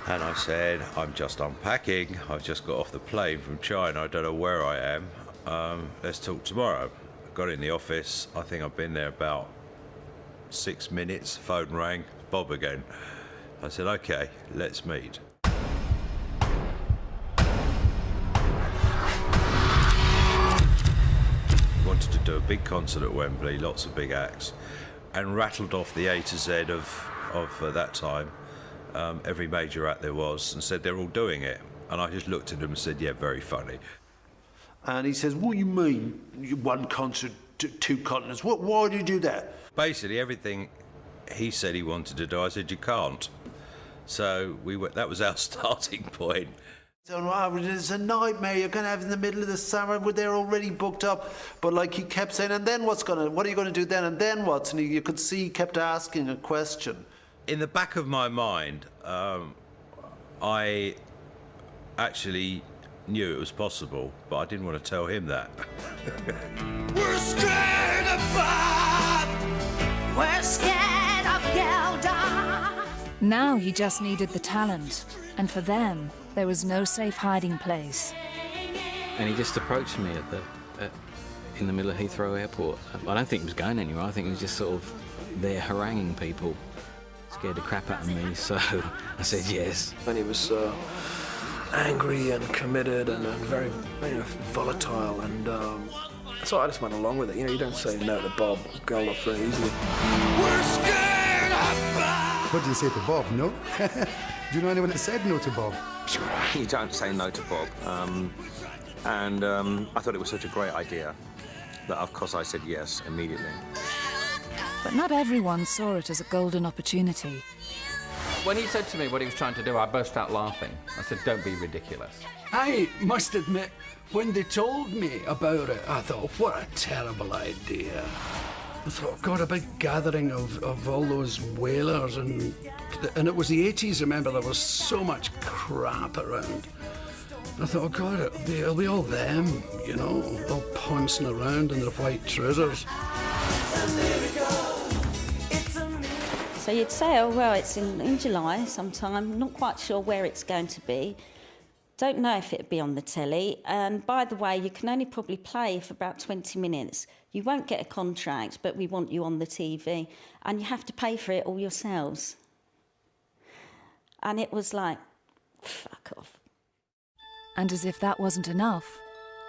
And I said, I'm just unpacking, I've just got off the plane from China, I don't know where I am, let's talk tomorrow. I got in the office, I think I've been there about 6 minutes, phone rang, Bob again. I said, okay, let's meet. Wanted to do a big concert at Wembley, lots of big acts, and rattled off the A to Z of that time, every major act there was, and said they're all doing it. And I just looked at him and said, yeah, very funny. And he says, what do you mean, one concert, two continents? Why do you do that? Basically, everything he said he wanted to do, I said, you can't. So that was our starting point. So, it's a nightmare you're going to have in the middle of the summer where they're already booked up. But like he kept saying, and then what are you going to do then, and then what? And you could see he kept asking a question. In the back of my mind, I actually knew it was possible, but I didn't want to tell him that. We're scared of Bob. We're scared of Geldof. Now he just needed the talent, and for them, there was no safe hiding place. And he just approached me in the middle of Heathrow Airport. I don't think he was going anywhere. I think he was just sort of there haranguing people. Scared the crap out of me, so I said yes. And he was angry and committed and very volatile, and so I just went along with it. You know, you don't say no to Bob Geldof very easily. We're scared of Bob. What did you say to Bob? No? Do you know anyone that said no to Bob? You don't say no to Bob. I thought it was such a great idea that, of course, I said yes immediately. But not everyone saw it as a golden opportunity. When he said to me what he was trying to do, I burst out laughing. I said, don't be ridiculous. I must admit, when they told me about it, I thought, what a terrible idea. I thought, God, a big gathering of all those whalers, and it was the 80s, remember, there was so much crap around. I thought, oh God, it'll be all them, you know, all pouncing around in their white trousers. So you'd say, oh, well, it's in July sometime, not quite sure where it's going to be. Don't know if it'll be on the telly. And by the way, you can only probably play for about 20 minutes. You won't get a contract, but we want you on the TV. And you have to pay for it all yourselves. And it was like, fuck off. And as if that wasn't enough,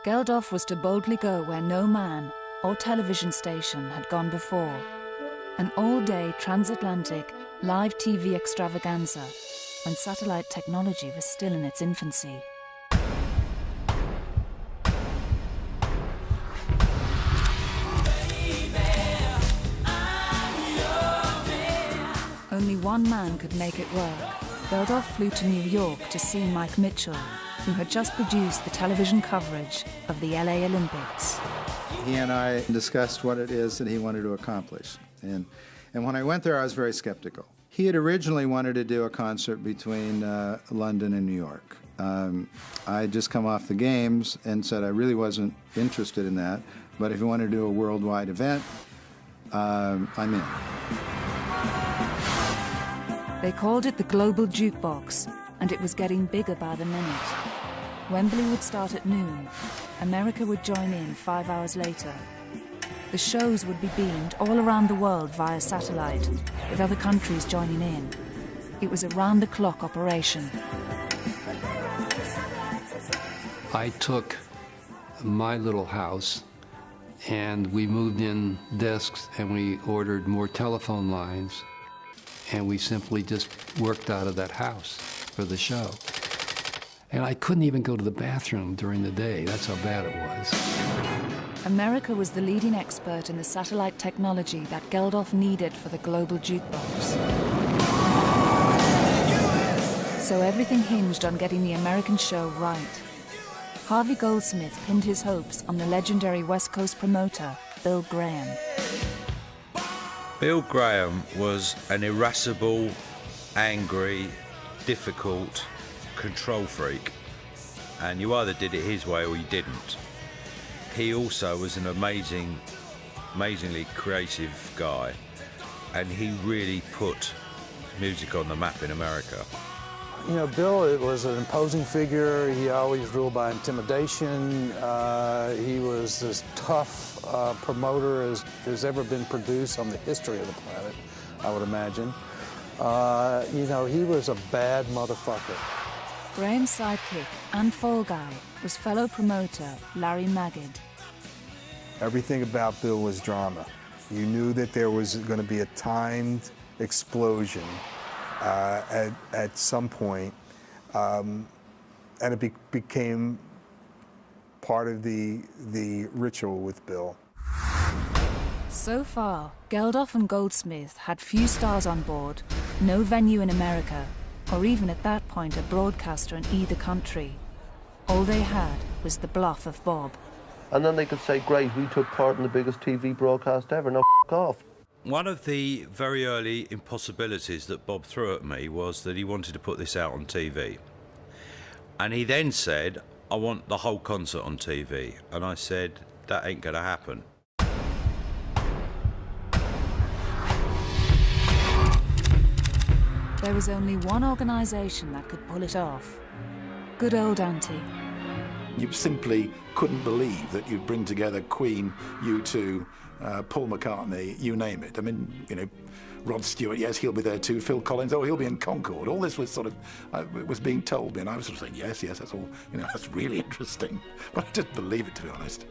Geldof was to boldly go where no man or television station had gone before. An all-day transatlantic live TV extravaganza when satellite technology was still in its infancy. Only one man could make it work. Geldof flew to New York to see Mike Mitchell, who had just produced the television coverage of the LA Olympics. He and I discussed what it is that he wanted to accomplish. And when I went there, I was very skeptical. He had originally wanted to do a concert between London and New York. I had just come off the Games and said I really wasn't interested in that, but if he wanted to do a worldwide event, I'm in. They called it the Global Jukebox, and it was getting bigger by the minute. Wembley would start at noon. America would join in 5 hours later. The shows would be beamed all around the world via satellite, with other countries joining in. It was a round-the-clock operation. I took my little house and we moved in desks and we ordered more telephone lines, and we simply just worked out of that house for the show. And I couldn't even go to the bathroom during the day. That's how bad it was. America was the leading expert in the satellite technology that Geldof needed for the Global Jukebox. So everything hinged on getting the American show right. Harvey Goldsmith pinned his hopes on the legendary West Coast promoter, Bill Graham. Bill Graham was an irascible, angry, difficult control freak, and you either did it his way or you didn't. He also was an amazingly creative guy, and he really put music on the map in America. You know, Bill was an imposing figure. He always ruled by intimidation. He was as tough promoter as has ever been produced on the history of the planet, I would imagine. You know, he was a bad motherfucker. Graham's sidekick and fall guy was fellow promoter Larry Magid. Everything about Bill was drama. You knew that there was going to be a timed explosion at some point, and it became part of the ritual with Bill. So far, Geldof and Goldsmith had few stars on board, no venue in America, or even at that point a broadcaster in either country. All they had was the bluff of Bob. And then they could say, great, we took part in the biggest TV broadcast ever, now f*** off. One of the very early impossibilities that Bob threw at me was that he wanted to put this out on TV. And he then said, I want the whole concert on TV. And I said, that ain't gonna happen. There was only one organisation that could pull it off. Good old Auntie. You simply couldn't believe that you'd bring together Queen, U2, Paul McCartney, you name it. I mean, you know, Rod Stewart, yes, he'll be there too. Phil Collins, oh, he'll be in Concord. All this was sort of, it was being told me, and I was sort of saying, yes, that's all, you know, that's really interesting. But I didn't believe it, to be honest.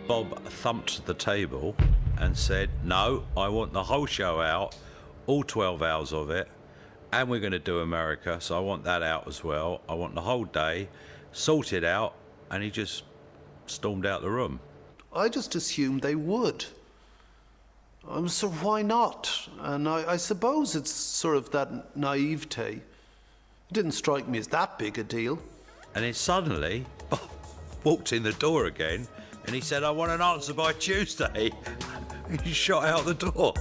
Bob thumped the table and said, no, I want the whole show out, all 12 hours of it, and we're going to do America, so I want that out as well. I want the whole day sorted out, and he just stormed out the room. I just assumed they would. So why not? And I suppose it's sort of that naivete. It didn't strike me as that big a deal. And then suddenly, Bob walked in the door again, and he said, I want an answer by Tuesday. He shot out the door.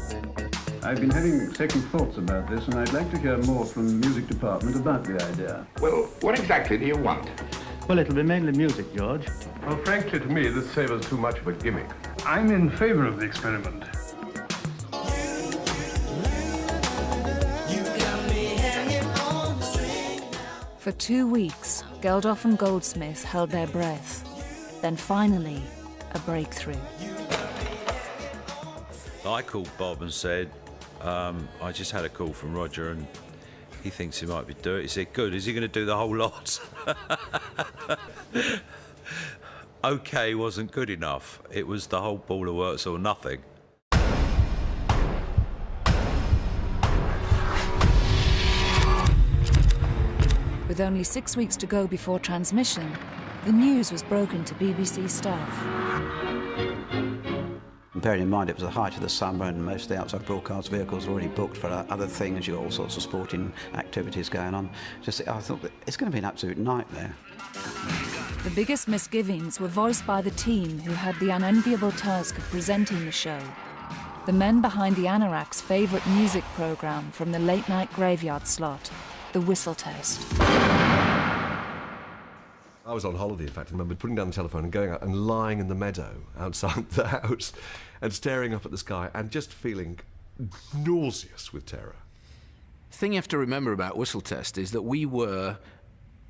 I've been having second thoughts about this, and I'd like to hear more from the music department about the idea. Well, what exactly do you want? Well, it'll be mainly music, George. Well, frankly, to me, this savors too much of a gimmick. I'm in favor of the experiment. For 2 weeks, Geldof and Goldsmith held their breath. Then finally, a breakthrough. I called Bob and said, I just had a call from Roger and he thinks he might be doing it. He said, good, is he going to do the whole lot? OK wasn't good enough. It was the whole ball of works or nothing. With only 6 weeks to go before transmission, the news was broken to BBC staff. Bearing in mind it was the height of the summer and most of the outside broadcast vehicles were already booked for other things, you've got all sorts of sporting activities going on. I thought that it's going to be an absolute nightmare. The biggest misgivings were voiced by the team who had the unenviable task of presenting the show. The men behind the Anorak's favourite music programme from the late-night graveyard slot, The Whistle Test. I was on holiday, in fact. I remember putting down the telephone and going out and lying in the meadow outside the house and staring up at the sky and just feeling nauseous with terror. The thing you have to remember about Whistle Test is that we were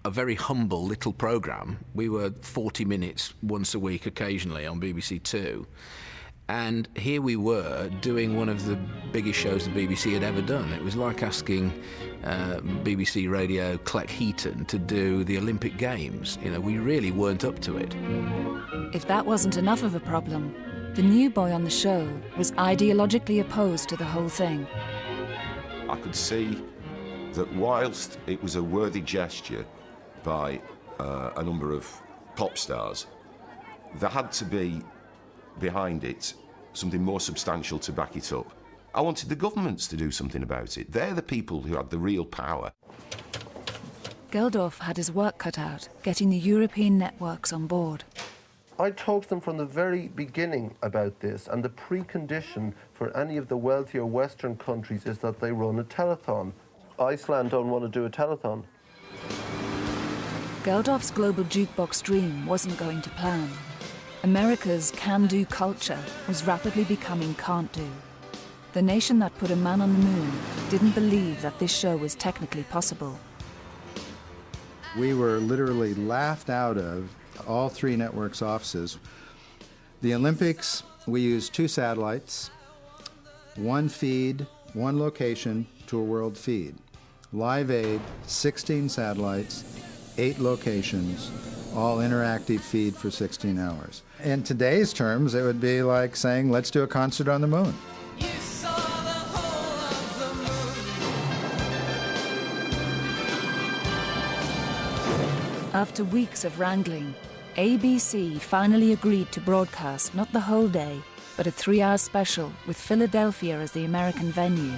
a very humble little programme. We were 40 minutes once a week occasionally on BBC Two. And here we were doing one of the biggest shows the BBC had ever done. It was like asking BBC Radio Clec Heaton to do the Olympic Games. You know, we really weren't up to it. If that wasn't enough of a problem, the new boy on the show was ideologically opposed to the whole thing. I could see that whilst it was a worthy gesture by a number of pop stars, there had to be behind it something more substantial to back it up. I wanted the governments to do something about it. They're the people who had the real power. Geldof had his work cut out, getting the European networks on board. I talked to them from the very beginning about this, and the precondition for any of the wealthier Western countries is that they run a telethon. Iceland don't want to do a telethon. Geldof's global jukebox dream wasn't going to plan. America's can-do culture was rapidly becoming can't-do. The nation that put a man on the moon didn't believe that this show was technically possible. We were literally laughed out of all three networks' offices. The Olympics, we used 2 satellites, 1 feed, 1 location to a world feed. Live Aid, 16 satellites, 8 locations, all interactive feed for 16 hours. In today's terms, it would be like saying, let's do a concert on the moon. After weeks of wrangling, ABC finally agreed to broadcast not the whole day, but a 3-hour special with Philadelphia as the American venue.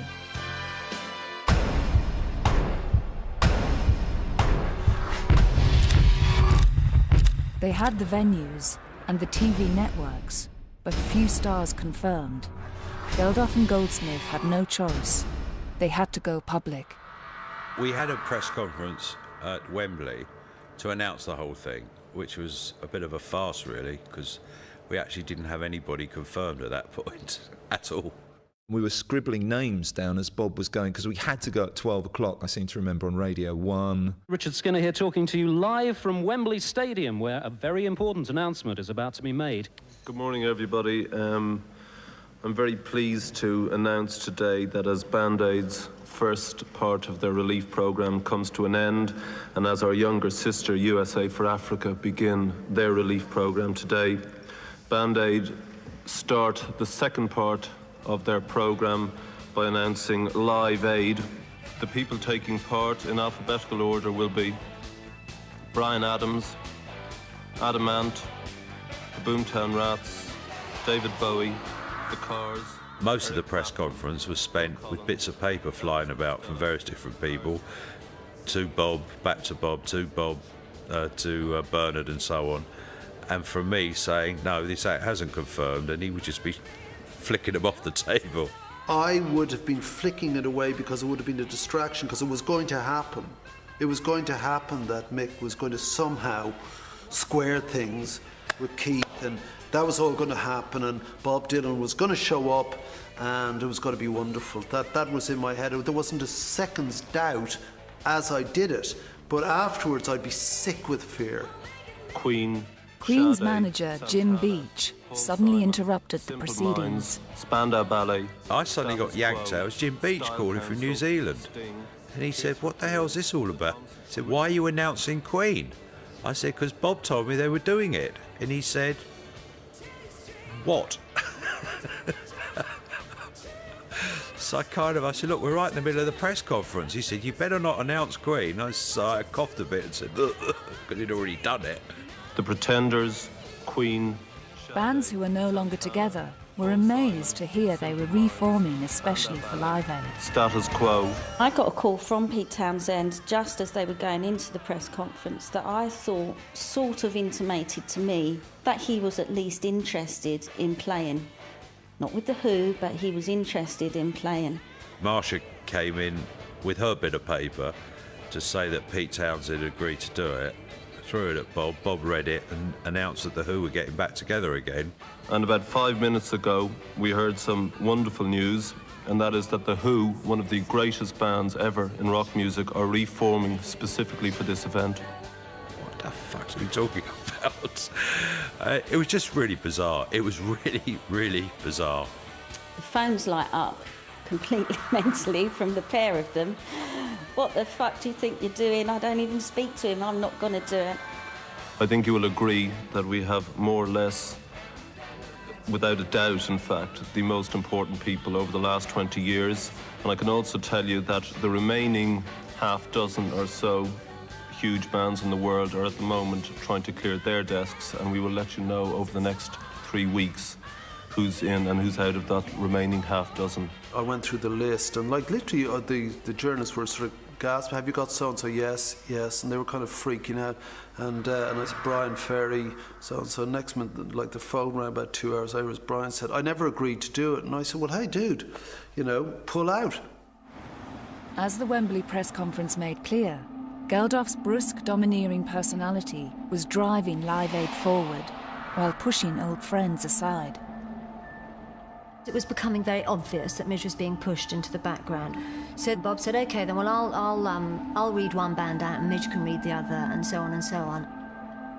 They had the venues and the TV networks, but few stars confirmed. Geldof and Goldsmith had no choice. They had to go public. We had a press conference at Wembley to announce the whole thing, which was a bit of a farce, really, because we actually didn't have anybody confirmed at that point at all. We were scribbling names down as Bob was going, because we had to go at 12 o'clock, I seem to remember, on Radio 1. Richard Skinner here talking to you live from Wembley Stadium, where a very important announcement is about to be made. Good morning, everybody. I'm very pleased to announce today that as Band-Aid's first part of their relief programme comes to an end, and as our younger sister, USA for Africa, begin their relief programme today, Band-Aid start the second part of their programme by announcing Live Aid. The people taking part in alphabetical order will be Bryan Adams, Adam Ant, the Boomtown Rats, David Bowie, the Cars. Most of the press conference was spent with bits of paper flying about from various different people, to Bob, back to Bob, to Bob, to Bernard and so on, and from me saying, no, this hasn't confirmed, and he would just be flicking them off the table. I would have been flicking it away because it would have been a distraction, because it was going to happen. It was going to happen that Mick was going to somehow square things with Keith, and that was all going to happen, and Bob Dylan was going to show up, and it was going to be wonderful. That was in my head. There wasn't a second's doubt as I did it, but afterwards I'd be sick with fear. Queen's manager, Jim Beach, suddenly interrupted the proceedings. Spandau Ballet. I suddenly got yanked out. It was Jim Beach calling from New Zealand. And he said, what the hell's this all about? He said, why are you announcing Queen? I said, because Bob told me they were doing it. And he said, what? So I said, look, we're right in the middle of the press conference. He said, you better not announce Queen. I coughed a bit and said, because he'd already done it. The Pretenders, Queen. Bands who were no longer together were amazed to hear they were reforming, especially for Live Aid. Status Quo. I got a call from Pete Townsend just as they were going into the press conference that I thought sort of intimated to me that he was at least interested in playing. Not with The Who, but he was interested in playing. Marsha came in with her bit of paper to say that Pete Townsend agreed to do it. Threw it at Bob. Bob read it and announced that The Who were getting back together again. And about 5 minutes ago, we heard some wonderful news, and that is that The Who, one of the greatest bands ever in rock music, are reforming specifically for this event. What the fuck are you talking about? It was just really bizarre. It was really, really bizarre. The phones light up completely mentally from the pair of them. What the fuck do you think you're doing? I don't even speak to him. I'm not going to do it. I think you will agree that we have more or less, without a doubt, in fact, the most important people over the last 20 years. And I can also tell you that the remaining half dozen or so huge bands in the world are at the moment trying to clear their desks, and we will let you know over the next 3 weeks who's in and who's out of that remaining half dozen. I went through the list, and like literally the journalists were sort of gasping, have you got so-and-so? Yes, yes, and they were kind of freaking out. And I said, Brian Ferry, so-and-so. Next minute, like the phone rang about 2 hours later, as Brian said, I never agreed to do it. And I said, well, hey, dude, pull out. As the Wembley press conference made clear, Geldof's brusque, domineering personality was driving Live Aid forward while pushing old friends aside. It was becoming very obvious that Midge was being pushed into the background. So Bob said, OK, then, well, I'll read one band out and Midge can read the other, and so on and so on.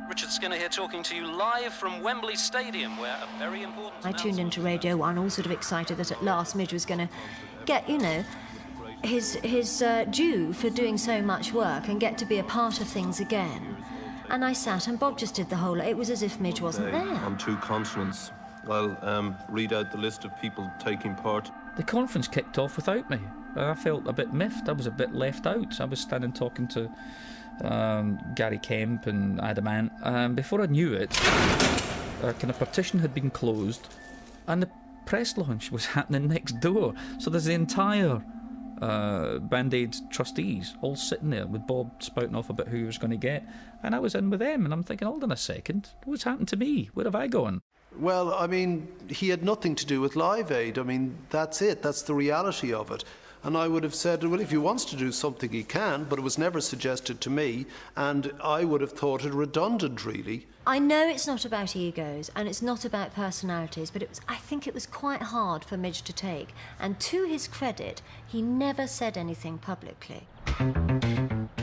Richard Skinner here talking to you live from Wembley Stadium, where a very important... I tuned into Radio 1, all sort of excited that at last Midge was going to get, his due for doing so much work and get to be a part of things again. And I sat, and Bob just did the whole... It was as if Midge wasn't there. On 2 continents. I'll read out the list of people taking part. The conference kicked off without me. I felt a bit miffed. I was a bit left out. I was standing talking to Gary Kemp and Adam Ant. Before I knew it, a kind of partition had been closed and the press launch was happening next door. So there's the entire Band-Aid trustees all sitting there with Bob spouting off about who he was going to get. And I was in with them and I'm thinking, hold on a second, what's happened to me? Where have I gone? Well, I mean, he had nothing to do with Live Aid. I mean, that's it. That's the reality of it. And I would have said, well, if he wants to do something, he can, but it was never suggested to me, and I would have thought it redundant, really. I know it's not about egos, and it's not about personalities, but I think it was quite hard for Midge to take. And to his credit, he never said anything publicly.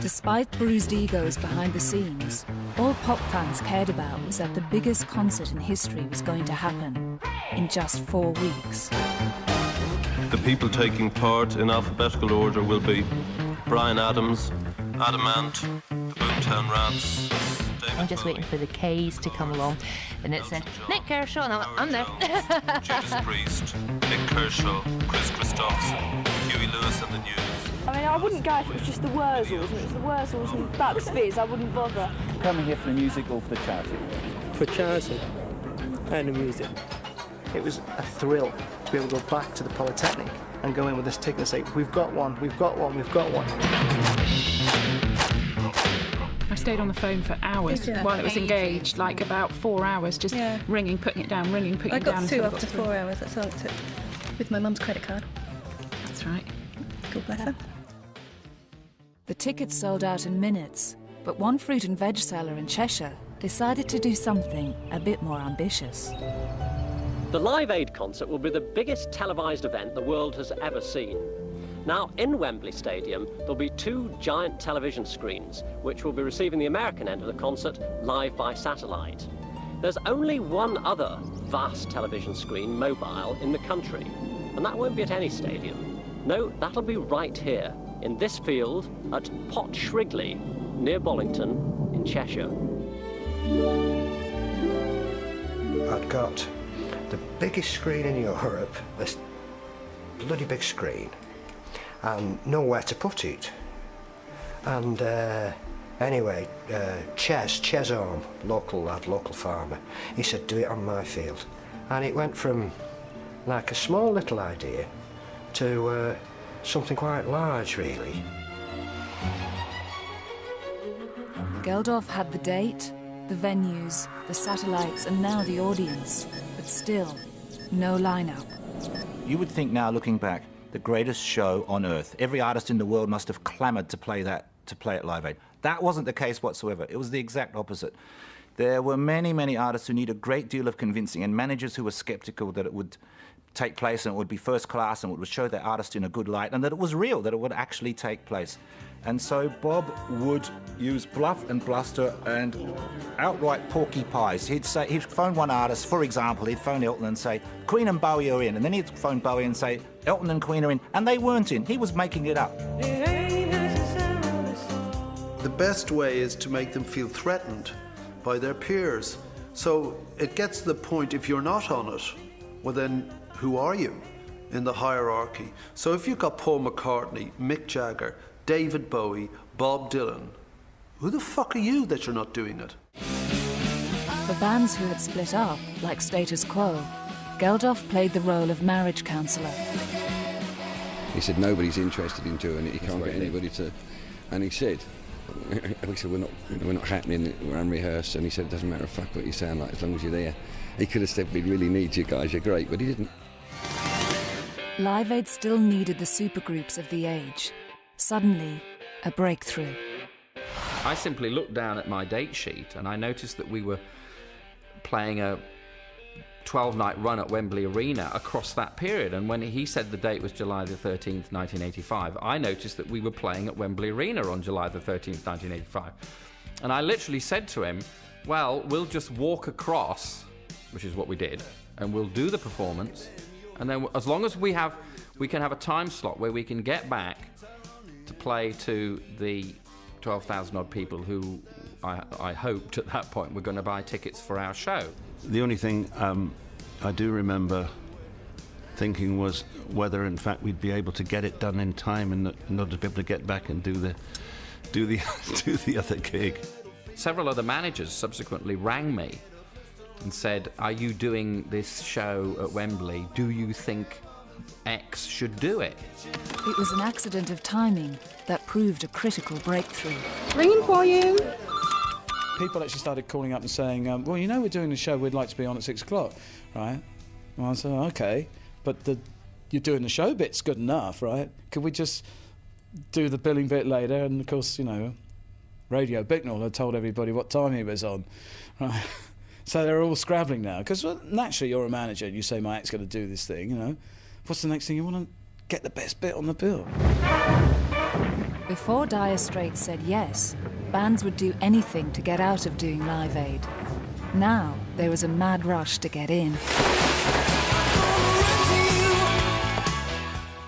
Despite bruised egos behind the scenes, all pop fans cared about was that the biggest concert in history was going to happen in just 4 weeks. The people taking part in alphabetical order will be Bryan Adams, Adam Ant, the Boomtown Rats. I'm just waiting for the K's to come along, and it said Nick Kershaw, and I'm there. Judas Priest, Nick Kershaw, Chris Christopherson, Huey Lewis and the News. I mean, I wouldn't go if it was just the Wurzels, and it was the Wurzels and Bucks Fizz, I wouldn't bother. Coming here for the music or for the charity? For charity and the music. It was a thrill to be able to go back to the Polytechnic and go in with this ticket and say, we've got one, we've got one, we've got one. I stayed on the phone for hours Did you? while it was engaged, like about 4 hours, just ringing, putting it down, ringing, putting it down. I got 2 until after 4 hours, that's all it took. With my mum's credit card. That's right. God bless her. The tickets sold out in minutes, but one fruit and veg seller in Cheshire decided to do something a bit more ambitious. The Live Aid concert will be the biggest televised event the world has ever seen. Now, in Wembley Stadium, there'll be 2 giant television screens, which will be receiving the American end of the concert live by satellite. There's only one other vast television screen, mobile, in the country, and that won't be at any stadium. No, that'll be right here, in this field at Pot Shrigley, near Bollington, in Cheshire. I'd got the biggest screen in Europe, this bloody big screen, and nowhere to put it. And anyway, Ches Orme, local lad, local farmer, he said, do it on my field. And it went from like a small little idea to something quite large, really. Geldof had the date, the venues, the satellites, and now the audience, but still, no lineup. You would think now, looking back, the greatest show on earth. Every artist in the world must have clamoured to play at Live Aid. That wasn't the case whatsoever. It was the exact opposite. There were many, many artists who needed a great deal of convincing, and managers who were sceptical that it would take place and it would be first class and it would show their artist in a good light and that it was real, that it would actually take place. And so Bob would use bluff and bluster and outright porky pies. He'd phone one artist, for example, he'd phone Elton and say, Queen and Bowie are in. And then he'd phone Bowie and say, Elton and Queen are in. And they weren't in. He was making it up. The best way is to make them feel threatened by their peers. So it gets to the point, if you're not on it, well then, who are you in the hierarchy? So if you've got Paul McCartney, Mick Jagger, David Bowie, Bob Dylan, who the fuck are you that you're not doing it? For bands who had split up, like Status Quo, Geldof played the role of marriage counsellor. He said, nobody's interested in doing it, he can't get anybody to... And he said, we said, we're not happening, we're unrehearsed, and he said, it doesn't matter fuck what you sound like as long as you're there. He could have said, we really need you guys, you're great, but he didn't. Live Aid still needed the supergroups of the age. Suddenly, a breakthrough. I simply looked down at my date sheet and I noticed that we were playing a 12-night run at Wembley Arena across that period. And when he said the date was July the 13th, 1985, I noticed that we were playing at Wembley Arena on July the 13th, 1985. And I literally said to him, well, we'll just walk across, which is what we did, and we'll do the performance. And then as long as we can have a time slot where we can get back to play to the 12,000 odd people who I hoped at that point were going to buy tickets for our show. The only thing I do remember thinking was whether in fact we'd be able to get it done in time and not to be able to get back and do the other gig. Several other managers subsequently rang me and said, are you doing this show at Wembley? Do you think X should do it? It was an accident of timing that proved a critical breakthrough. Ringing for you. People actually started calling up and saying, well, you know, we're doing the show, we'd like to be on at 6 o'clock, right? Well, I said, okay, but you're doing the show bit's good enough, right? Could we just do the billing bit later? And of course, you know, Radio Bicknell had told everybody what time he was on, right? So they're all scrabbling now, because well, naturally you're a manager and you say, my act's going to do this thing, you know. What's the next thing? You want to get the best bit on the bill. Before Dire Straits said yes, bands would do anything to get out of doing Live Aid. Now, there was a mad rush to get in.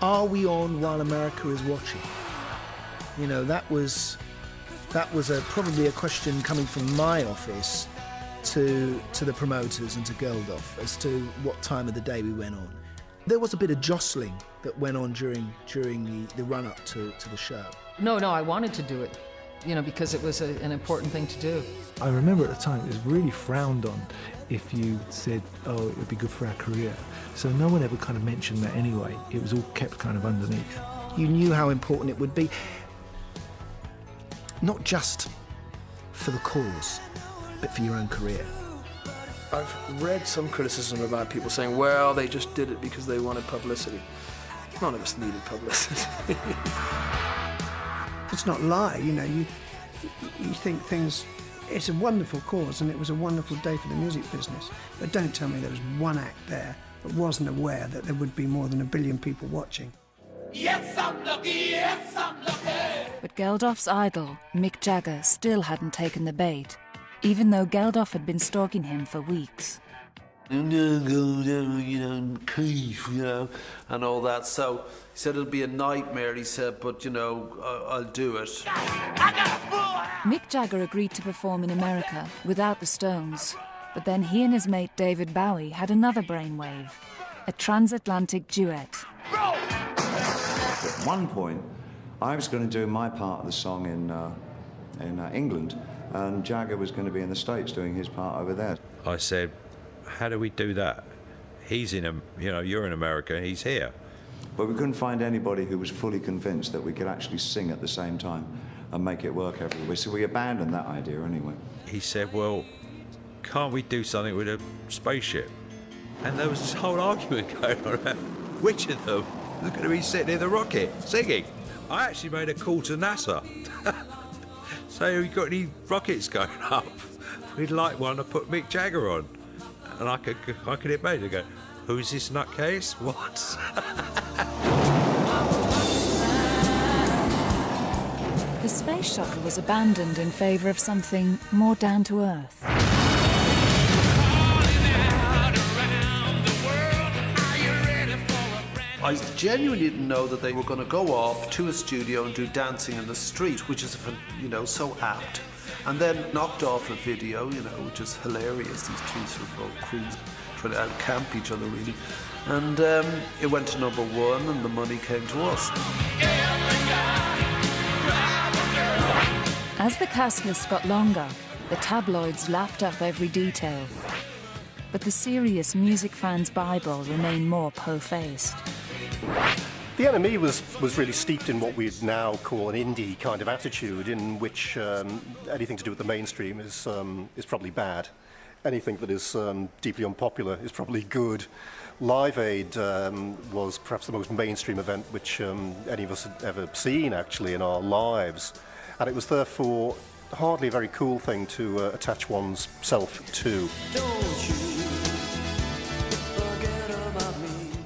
Are we on while America is watching? You know, that was probably a question coming from my office to the promoters and to Geldof as to what time of the day we went on. There was a bit of jostling that went on during the run-up to the show. No, I wanted to do it, you know, because it was an important thing to do. I remember at the time it was really frowned on if you said, oh, it would be good for our career. So no one ever kind of mentioned that anyway. It was all kept kind of underneath. You knew how important it would be, not just for the cause, but for your own career. I've read some criticism about people saying, well, they just did it because they wanted publicity. None of us needed publicity. It's not lie, you know, you think things, it's a wonderful cause and it was a wonderful day for the music business, but don't tell me there was one act there that wasn't aware that there would be more than 1 billion people watching. Yes, I'm lucky, yes, I'm lucky. But Geldof's idol, Mick Jagger, still hadn't taken the bait, even though Geldof had been stalking him for weeks. You know, Keith, you know, and all that. So he said it'll be a nightmare, he said, but, you know, I'll do it. Mick Jagger agreed to perform in America without the Stones, but then he and his mate David Bowie had another brainwave, a transatlantic duet. At one point, I was going to do my part of the song in England, and Jagger was going to be in the States doing his part over there. I said, how do we do that? He's in, you're in America, he's here. But we couldn't find anybody who was fully convinced that we could actually sing at the same time and make it work everywhere. So we abandoned that idea anyway. He said, well, can't we do something with a spaceship? And there was this whole argument going on about which of them was going to be sitting in the rocket singing. I actually made a call to NASA. So we got any rockets going up? We'd like one to put Mick Jagger on. And I could imagine go, who's this nutcase? What? The space shuttle was abandoned in favour of something more down to earth. I genuinely didn't know that they were going to go off to a studio and do Dancing in the Street, which is, so apt. And then knocked off a video, which is hilarious, these two sort of old queens trying to out-camp each other, really. And it went to #1 and the money came to us. As the cast list got longer, the tabloids lapped up every detail. But the serious music fans' Bible remained more po-faced. The NME was really steeped in what we'd now call an indie kind of attitude, in which anything to do with the mainstream is probably bad. Anything that is deeply unpopular is probably good. Live Aid was perhaps the most mainstream event which any of us had ever seen, actually, in our lives. And it was therefore hardly a very cool thing to attach one's self to.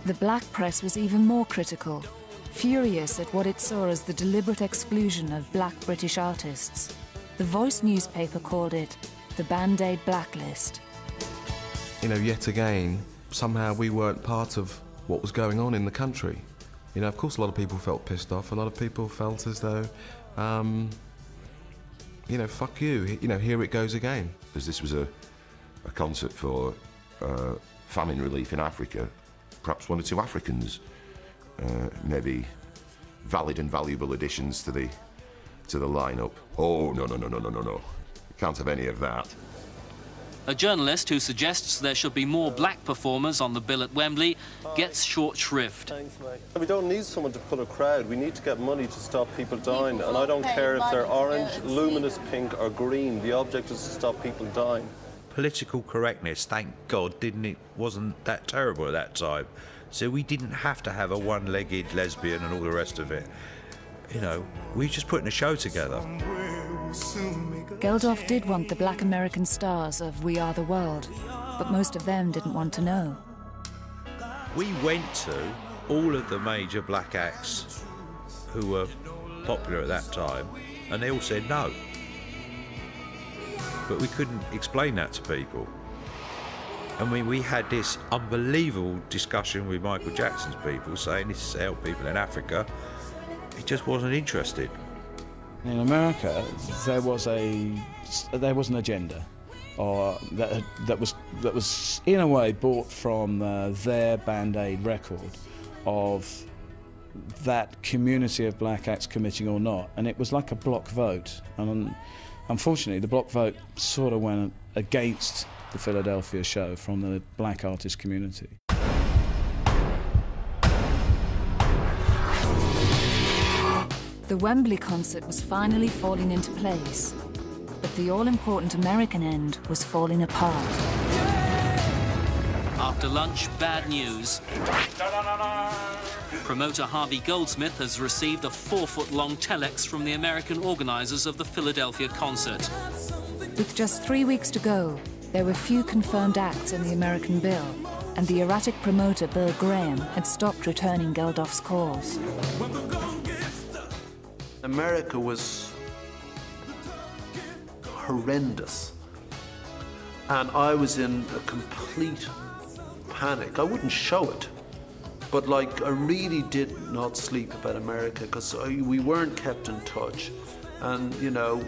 The black press was even more critical, furious at what it saw as the deliberate exclusion of black British artists. The Voice newspaper called it the Band-Aid blacklist. Yet again, somehow we weren't part of what was going on in the country. Of course a lot of people felt pissed off, a lot of people felt as though, fuck you, here it goes again. As this was a concert for famine relief in Africa, perhaps 1 or 2 Africans, maybe valid and valuable additions to the lineup. Oh, no. You can't have any of that. A journalist who suggests there should be more black performers on the bill at Wembley gets short shrift. Thanks, mate. We don't need someone to pull a crowd. We need to get money to stop people dying. And I don't care if they're orange, luminous pink or green. The object is to stop people dying. Political correctness, thank God, wasn't that terrible at that time. So we didn't have to have a one-legged lesbian and all the rest of it. We were just putting a show together. Geldof did want the black American stars of We Are the World, but most of them didn't want to know. We went to all of the major black acts who were popular at that time, and they all said no. But we couldn't explain that to people. We had this unbelievable discussion with Michael Jackson's people saying this is to help people in Africa. He just wasn't interested. In America, there was an agenda, or that was in a way bought from their Band-Aid record of that community of black acts committing or not, and it was like a block vote. And unfortunately, the block vote sort of went against the Philadelphia show from the black artist community. The Wembley concert was finally falling into place. But the all-important American end was falling apart. After lunch, bad news. Promoter Harvey Goldsmith has received a 4-foot-long telex from the American organisers of the Philadelphia concert. With just 3 weeks to go, there were few confirmed acts in the American bill, and the erratic promoter Bill Graham had stopped returning Geldof's calls. America was horrendous, and I was in a complete panic. I wouldn't show it, but like I really did not sleep about America because we weren't kept in touch, and you know,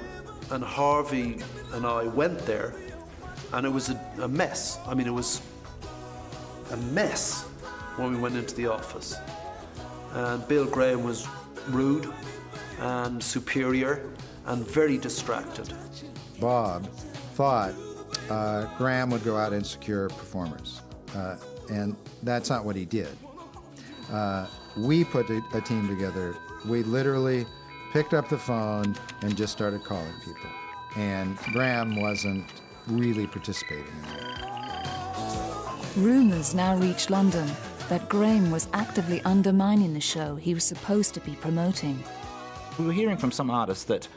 and Harvey and I went there, and it was a mess. I mean, it was a mess when we went into the office, and Bill Graham was rude and superior and very distracted. Bob thought Graham would go out and secure performers, and that's not what he did. We put a team together. We literally picked up the phone and just started calling people, and Graham wasn't really participating in that. Rumours now reached London that Graham was actively undermining the show he was supposed to be promoting. We were hearing from some artists that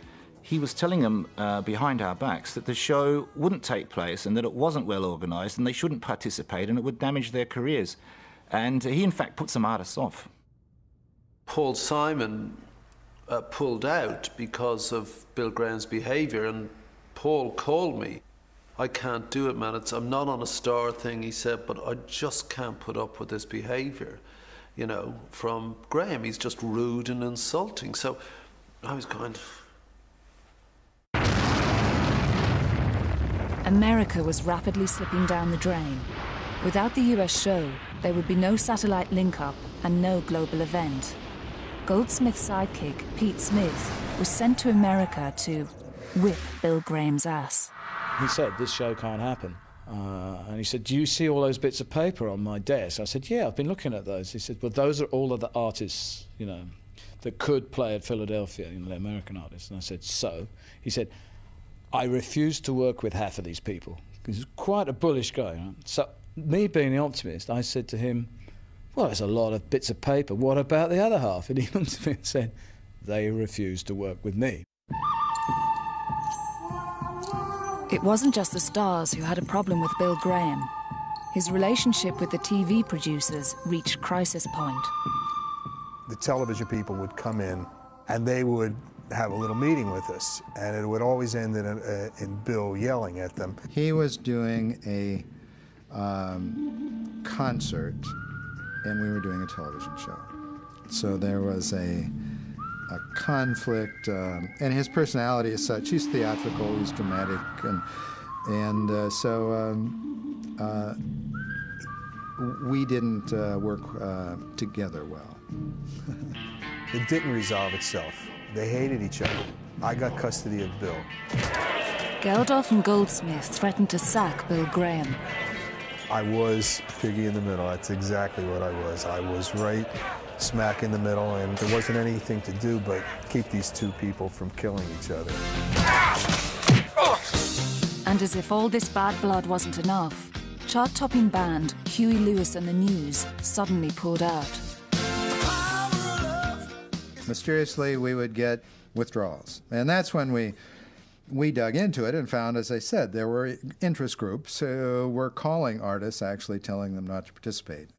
he was telling them behind our backs that the show wouldn't take place and that it wasn't well organised and they shouldn't participate and it would damage their careers. And he, in fact, put some artists off. Paul Simon pulled out because of Bill Graham's behaviour, and Paul called me. I can't do it, man. I'm not on a star thing, he said, but I just can't put up with this behaviour, you know, from Graham. He's just rude and insulting. So I was going... America was rapidly slipping down the drain. Without the US show, there would be no satellite link-up and no global event. Goldsmith's sidekick, Pete Smith, was sent to America to whip Bill Graham's ass. He said, this show can't happen. And he said, do you see all those bits of paper on my desk? I said, yeah, I've been looking at those. He said, well, those are all of the artists, you know, that could play at Philadelphia, you know, the American artists. And I said, so? He said, I refuse to work with half of these people. He's quite a bullish guy. Right? So me being the optimist, I said to him, well, there's a lot of bits of paper. What about the other half? And he looked at me and said, they refuse to work with me. It wasn't just the stars who had a problem with Bill Graham. His relationship with the TV producers reached crisis point. The television people would come in and they would have a little meeting with us, and it would always end in Bill yelling at them. He was doing a concert, and we were doing a television show. So there was a conflict, and his personality is such. He's theatrical, he's dramatic, and so we didn't work together well. It didn't resolve itself. They hated each other. I got custody of Bill. Geldof and Goldsmith threatened to sack Bill Graham. I was piggy in the middle. That's exactly what I was. I was right smack in the middle, and there wasn't anything to do but keep these two people from killing each other. And as if all this bad blood wasn't enough, chart-topping band Huey Lewis and the News suddenly pulled out. Mysteriously, we would get withdrawals. And that's when we dug into it and found, as I said, there were interest groups who were calling artists, actually telling them not to participate.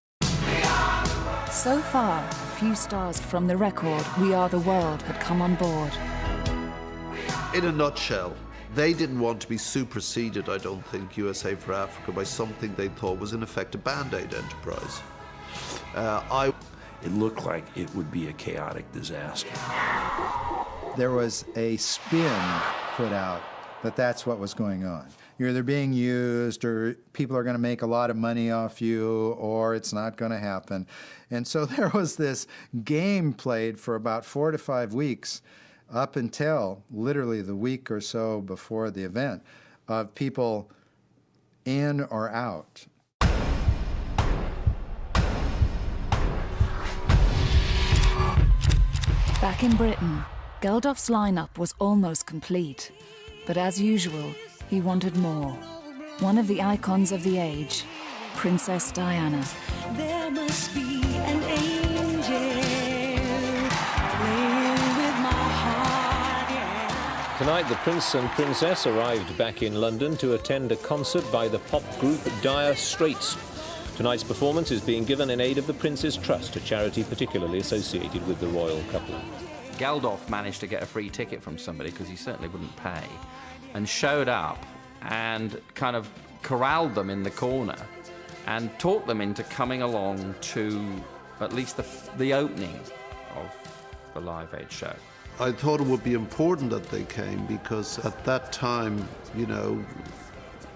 So far, few stars from the record We Are the World had come on board. In a nutshell, they didn't want to be superseded, I don't think, USA for Africa, by something they thought was in effect a Band-Aid enterprise. It looked like it would be a chaotic disaster. There was a spin put out that that's what was going on. You're either being used, or people are going to make a lot of money off you, or it's not going to happen. And so there was this game played for about 4 to 5 weeks, up until literally the week or so before the event, of people in or out. Back in Britain, Geldof's lineup was almost complete. But as usual, he wanted more. One of the icons of the age, Princess Diana. There must be an angel playing with my heart, yeah. Tonight, the Prince and Princess arrived back in London to attend a concert by the pop group Dire Straits. Tonight's performance is being given in aid of the Prince's Trust, a charity particularly associated with the royal couple. Geldof managed to get a free ticket from somebody, because he certainly wouldn't pay, and showed up and kind of corralled them in the corner and talked them into coming along to at least the opening of the Live Aid show. I thought it would be important that they came, because at that time, you know,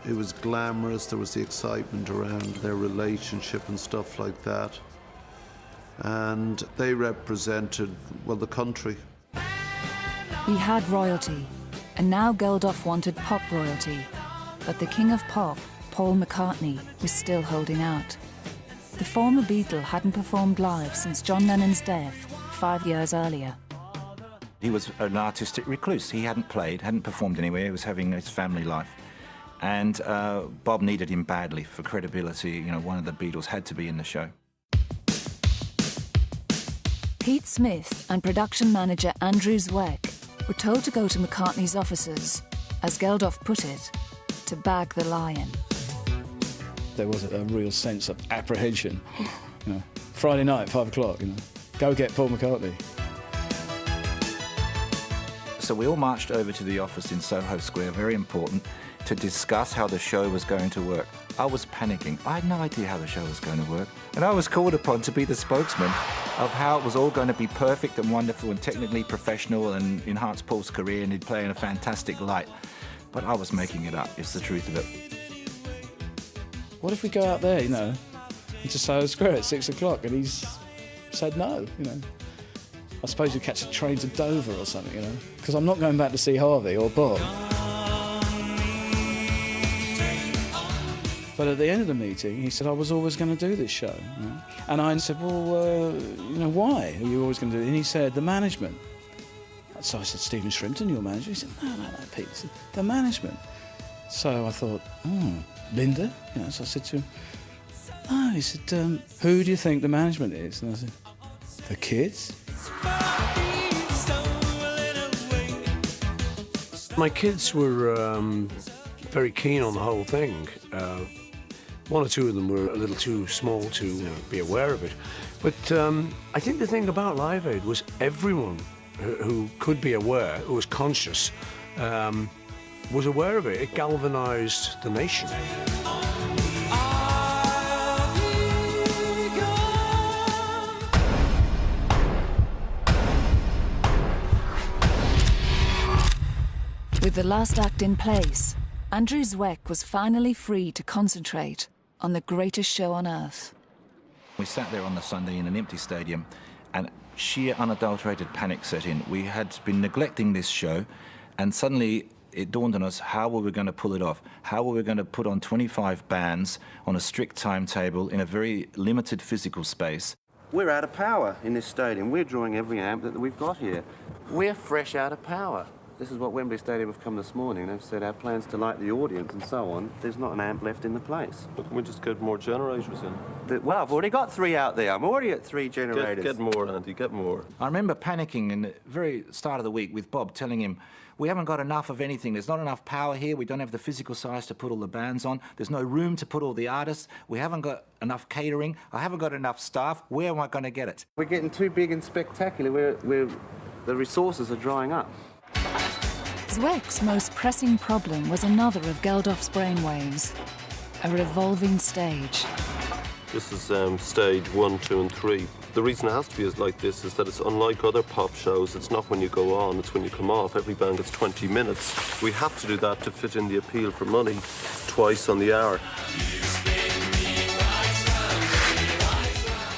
it was glamorous, there was the excitement around their relationship and stuff like that. And they represented, well, the country. He had royalty, and now Geldof wanted pop royalty. But the king of pop, Paul McCartney, was still holding out. The former Beatle hadn't performed live since John Lennon's death 5 years earlier. He was an artistic recluse. He hadn't played, hadn't performed anywhere. He was having his family life. And Bob needed him badly for credibility. You know, one of the Beatles had to be in the show. Pete Smith and production manager Andrew Zweck were told to go to McCartney's offices, as Geldof put it, to bag the lion. There was a real sense of apprehension. You know, Friday night, 5 o'clock, you know, go get Paul McCartney. So we all marched over to the office in Soho Square, very important, to discuss how the show was going to work. I was panicking. I had no idea how the show was going to work. And I was called upon to be the spokesman of how it was all going to be perfect and wonderful and technically professional and enhance Paul's career, and he'd play in a fantastic light. But I was making it up, it's the truth of it. What if we go out there, you know, into Soho Square at 6 o'clock, and he's said no, you know? I suppose you catch a train to Dover or something, you know, because I'm not going back to see Harvey or Bob. But at the end of the meeting, he said I was always going to do this show. You know? And I said, well, you know, why are you always going to do it? And he said, the management. So I said, Stephen Shrimpton, your manager? He said, no, Pete. He said, the management. So I thought, Linda? You know, so I said to him, no. He said, who do you think the management is? And I said, the kids? My kids were very keen on the whole thing. One or two of them were a little too small to be aware of it. But I think the thing about Live Aid was everyone who could be aware, who was conscious, was aware of it. It galvanised the nation. With the last act in place, Andrew Zweck was finally free to concentrate on the greatest show on earth. We sat there on the Sunday in an empty stadium, and sheer unadulterated panic set in. We had been neglecting this show, and suddenly it dawned on us how we were going to pull it off, how we were going to put on 25 bands on a strict timetable in a very limited physical space. We're out of power in this stadium. We're drawing every amp that we've got here. We're fresh out of power. This is what Wembley Stadium have come this morning. They've said our plans to light the audience and so on. There's not an amp left in the place. But can we just get more generators in? Well, I've already got 3 out there. I'm already at 3 generators. Get more, Andy, get more. I remember panicking in the very start of the week with Bob, telling him, we haven't got enough of anything. There's not enough power here. We don't have the physical size to put all the bands on. There's no room to put all the artists. We haven't got enough catering. I haven't got enough staff. Where am I going to get it? We're getting too big and spectacular. The resources are drying up. Zweck's most pressing problem was another of Geldof's brainwaves, a revolving stage. This is stage 1, 2 and 3. The reason it has to be like this is that it's unlike other pop shows. It's not when you go on, it's when you come off. Every band gets 20 minutes. We have to do that to fit in the appeal for money twice on the hour.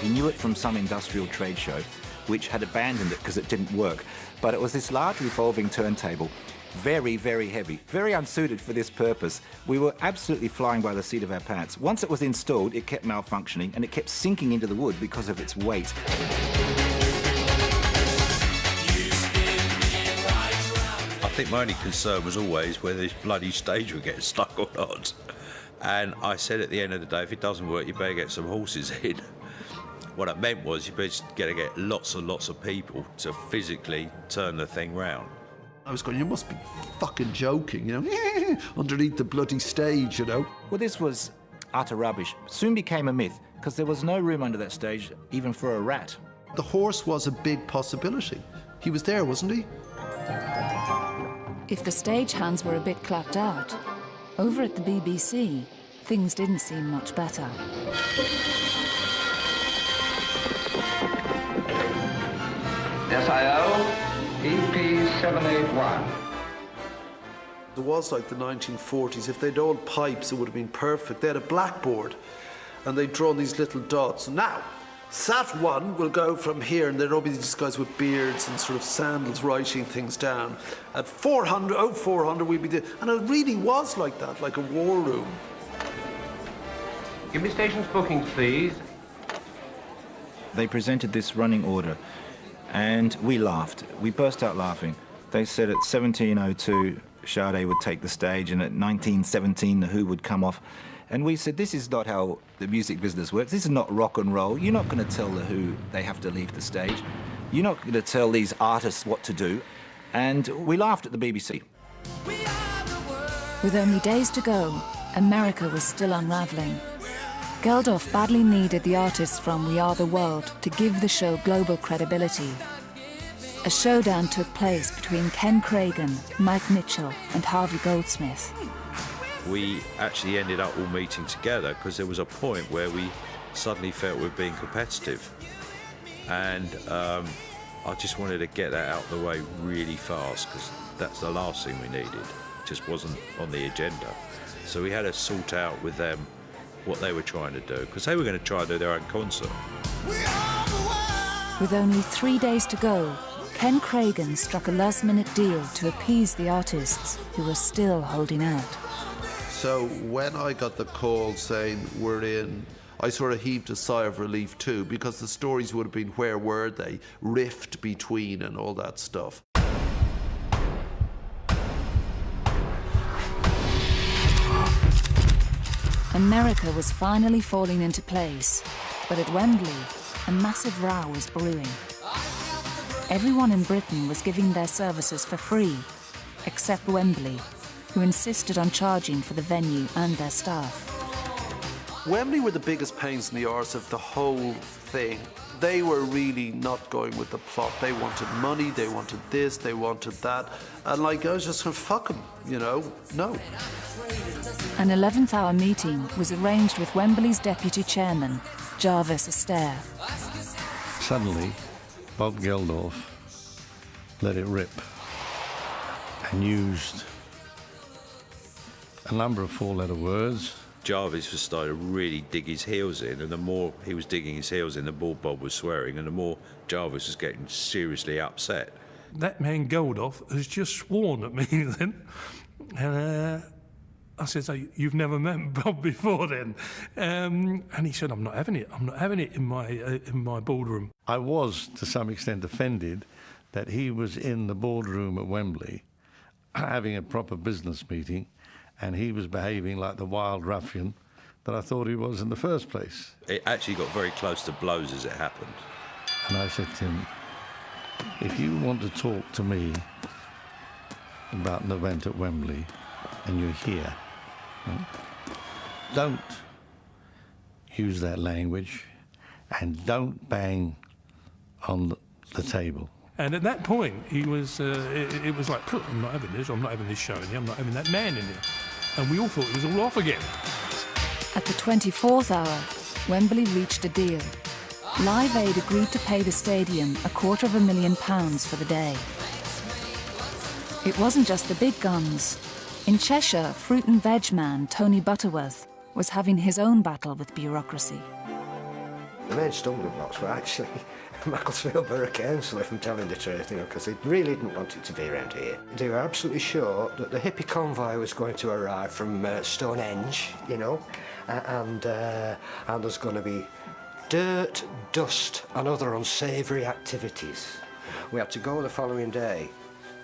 He knew it from some industrial trade show, which had abandoned it because it didn't work. But it was this large revolving turntable, very, very heavy, very unsuited for this purpose. We were absolutely flying by the seat of our pants. Once it was installed, it kept malfunctioning and it kept sinking into the wood because of its weight. I think my only concern was always whether this bloody stage would get stuck or not. And I said at the end of the day, if it doesn't work, you better get some horses in. What it meant was you better get lots and lots of people to physically turn the thing round. I was going, you must be fucking joking, you know, underneath the bloody stage, you know. Well, this was utter rubbish. Soon became a myth, because there was no room under that stage, even for a rat. The horse was a big possibility. He was there, wasn't he? If the stagehands were a bit clapped out, over at the BBC, things didn't seem much better. SIO, EP781. It was like the 1940s. If they'd old pipes, it would have been perfect. They had a blackboard, and they'd drawn these little dots. Now, Sat 1 will go from here, and there'd all be these guys with beards and sort of sandals writing things down. At 400, 0400, we'd be there. And it really was like that, like a war room. Give me stations bookings, please. They presented this running order, and we laughed. We burst out laughing. They said at 1702, Sade would take the stage, and at 1917, The Who would come off. And we said, this is not how the music business works. This is not rock and roll. You're not going to tell The Who they have to leave the stage. You're not going to tell these artists what to do. And we laughed at the BBC. With only days to go, America was still unravelling. Geldof badly needed the artists from We Are the World to give the show global credibility. A showdown took place between Ken Cragen, Mike Mitchell and Harvey Goldsmith. We actually ended up all meeting together because there was a point where we suddenly felt we were being competitive. And I just wanted to get that out of the way really fast because that's the last thing we needed. It just wasn't on the agenda. So we had to sort out with them what they were trying to do because they were going to try and do their own concert. With only 3 days to go, Ken Cragen struck a last-minute deal to appease the artists who were still holding out. So when I got the call saying we're in, I sort of heaved a sigh of relief too, because the stories would have been where were they, rift between and all that stuff. America was finally falling into place, but at Wembley, a massive row was brewing. Everyone in Britain was giving their services for free, except Wembley, who insisted on charging for the venue and their staff. Wembley were the biggest pains in the arse of the whole thing. They were really not going with the plot. They wanted money, they wanted this, they wanted that. And like, I was just going, fuck them, you know, no. An 11th hour meeting was arranged with Wembley's deputy chairman, Jarvis Astaire. Suddenly, Bob Geldof let it rip and used a number of four-letter words. Jarvis was starting to really dig his heels in, and the more he was digging his heels in, the more Bob was swearing, and the more Jarvis was getting seriously upset. That man Geldof has just sworn at me then. And I said, so you've never met Bob before then? And he said, I'm not having it. I'm not having it in my boardroom. I was, to some extent, offended that he was in the boardroom at Wembley having a proper business meeting, and he was behaving like the wild ruffian that I thought he was in the first place. It actually got very close to blows as it happened. And I said to him, if you want to talk to me about an event at Wembley and you're here, don't use that language and don't bang on the table. And at that point, he was, it was like, look, I'm not having this show in here, I'm not having that man in here. And we all thought it was all off again. At the 24th hour, Wembley reached a deal. Live Aid agreed to pay the stadium £250,000 for the day. It wasn't just the big guns. In Cheshire, fruit and veg man Tony Butterworth was having his own battle with bureaucracy. The main stumbling blocks were actually Macclesfield Borough Council, if I'm telling the truth, because they really didn't want it to be around here. They were absolutely sure that the hippie convoy was going to arrive from Stonehenge, and there's going to be dirt, dust and other unsavoury activities. We had to go the following day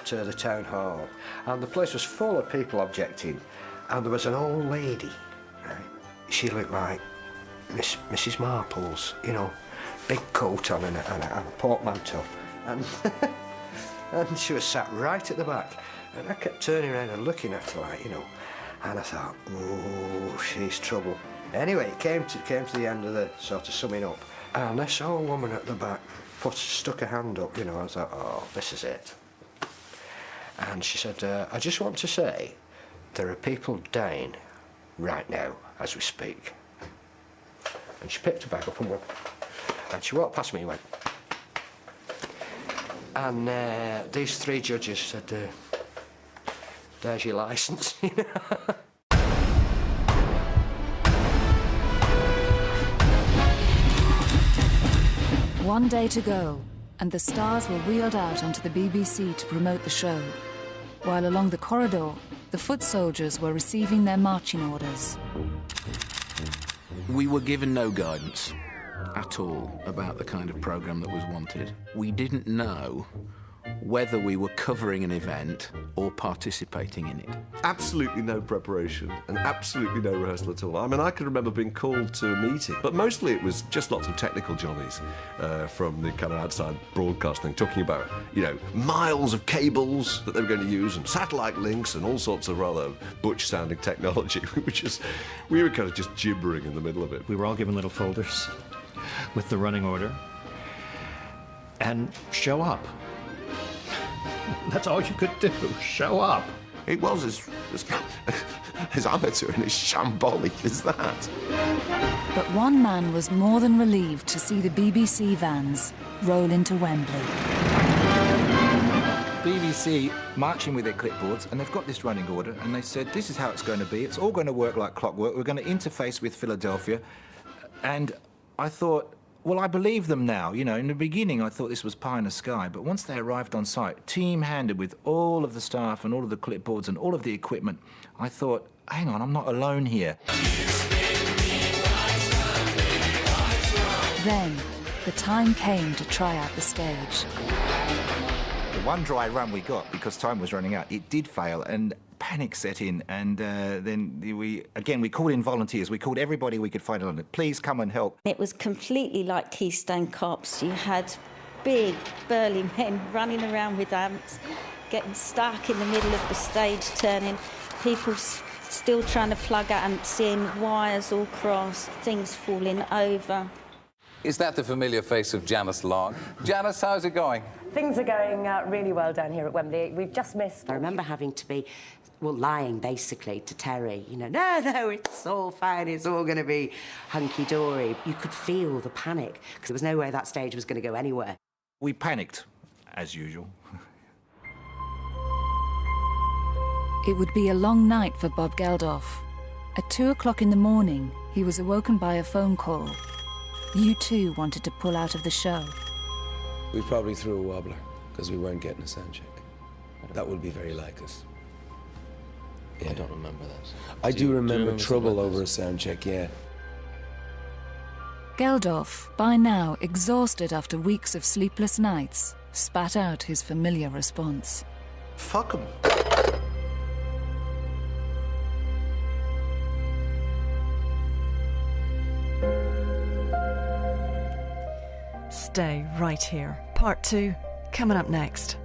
to the town hall, and the place was full of people objecting, and there was an old lady, right? She looked like Mrs. Marples, you know, big coat on and a portmanteau, and and she was sat right at the back, and I kept turning around and looking at her, like, you know, and I thought, oh, she's trouble. Anyway, it came to the end of the sort of summing up, and I saw a woman at the back stuck a hand up, you know. I was like, oh, this is it. And she said, I just want to say, there are people dying right now as we speak. And she picked her bag up and went, and she walked past me and went. And these 3 judges said, there's your licence, you know. One day to go, and the stars were wheeled out onto the BBC to promote the show, while along the corridor, the foot soldiers were receiving their marching orders. We were given no guidance at all about the kind of programme that was wanted. We didn't know whether we were covering an event or participating in it. Absolutely no preparation and absolutely no rehearsal at all. I mean, I can remember being called to a meeting, but mostly it was just lots of technical johnnies from the kind of outside broadcasting, talking about, you know, miles of cables that they were going to use and satellite links and all sorts of rather butch-sounding technology, which is, we were kind of just gibbering in the middle of it. We were all given little folders with the running order and show up. That's all you could do, show up. It was as amateur and as shambolic as that. But one man was more than relieved to see the BBC vans roll into Wembley. BBC marching with their clipboards, and they've got this running order, and they said, this is how it's going to be. It's all going to work like clockwork. We're going to interface with Philadelphia. And I thought, well, I believe them now. You know, in the beginning, I thought this was pie in the sky, but once they arrived on site, team-handed with all of the staff and all of the clipboards and all of the equipment, I thought, hang on, I'm not alone here. Then, the time came to try out the stage. The one dry run we got, because time was running out, it did fail, and panic set in, and then we called in volunteers. We called everybody we could find in London. Please come and help. It was completely like Keystone Cops. You had big, burly men running around with amps, getting stuck in the middle of the stage, turning, people still trying to plug out and seeing wires all crossed, things falling over. Is that the familiar face of Janice Long? Janice, how's it going? Things are going really well down here at Wembley. We've just missed... I remember having to be, well, lying, basically, to Terry. You know, no, it's all fine, it's all going to be hunky-dory. You could feel the panic, because there was no way that stage was going to go anywhere. We panicked, as usual. It would be a long night for Bob Geldof. At 2 o'clock in the morning, he was awoken by a phone call. U2 wanted to pull out of the show. We probably threw a wobbler, because we weren't getting a sound check. That would be very like us. Yeah. I don't remember that. I do remember trouble over a sound check, yeah. Geldof, by now exhausted after weeks of sleepless nights, spat out his familiar response. Fuck 'em. Stay right here. Part 2, coming up next.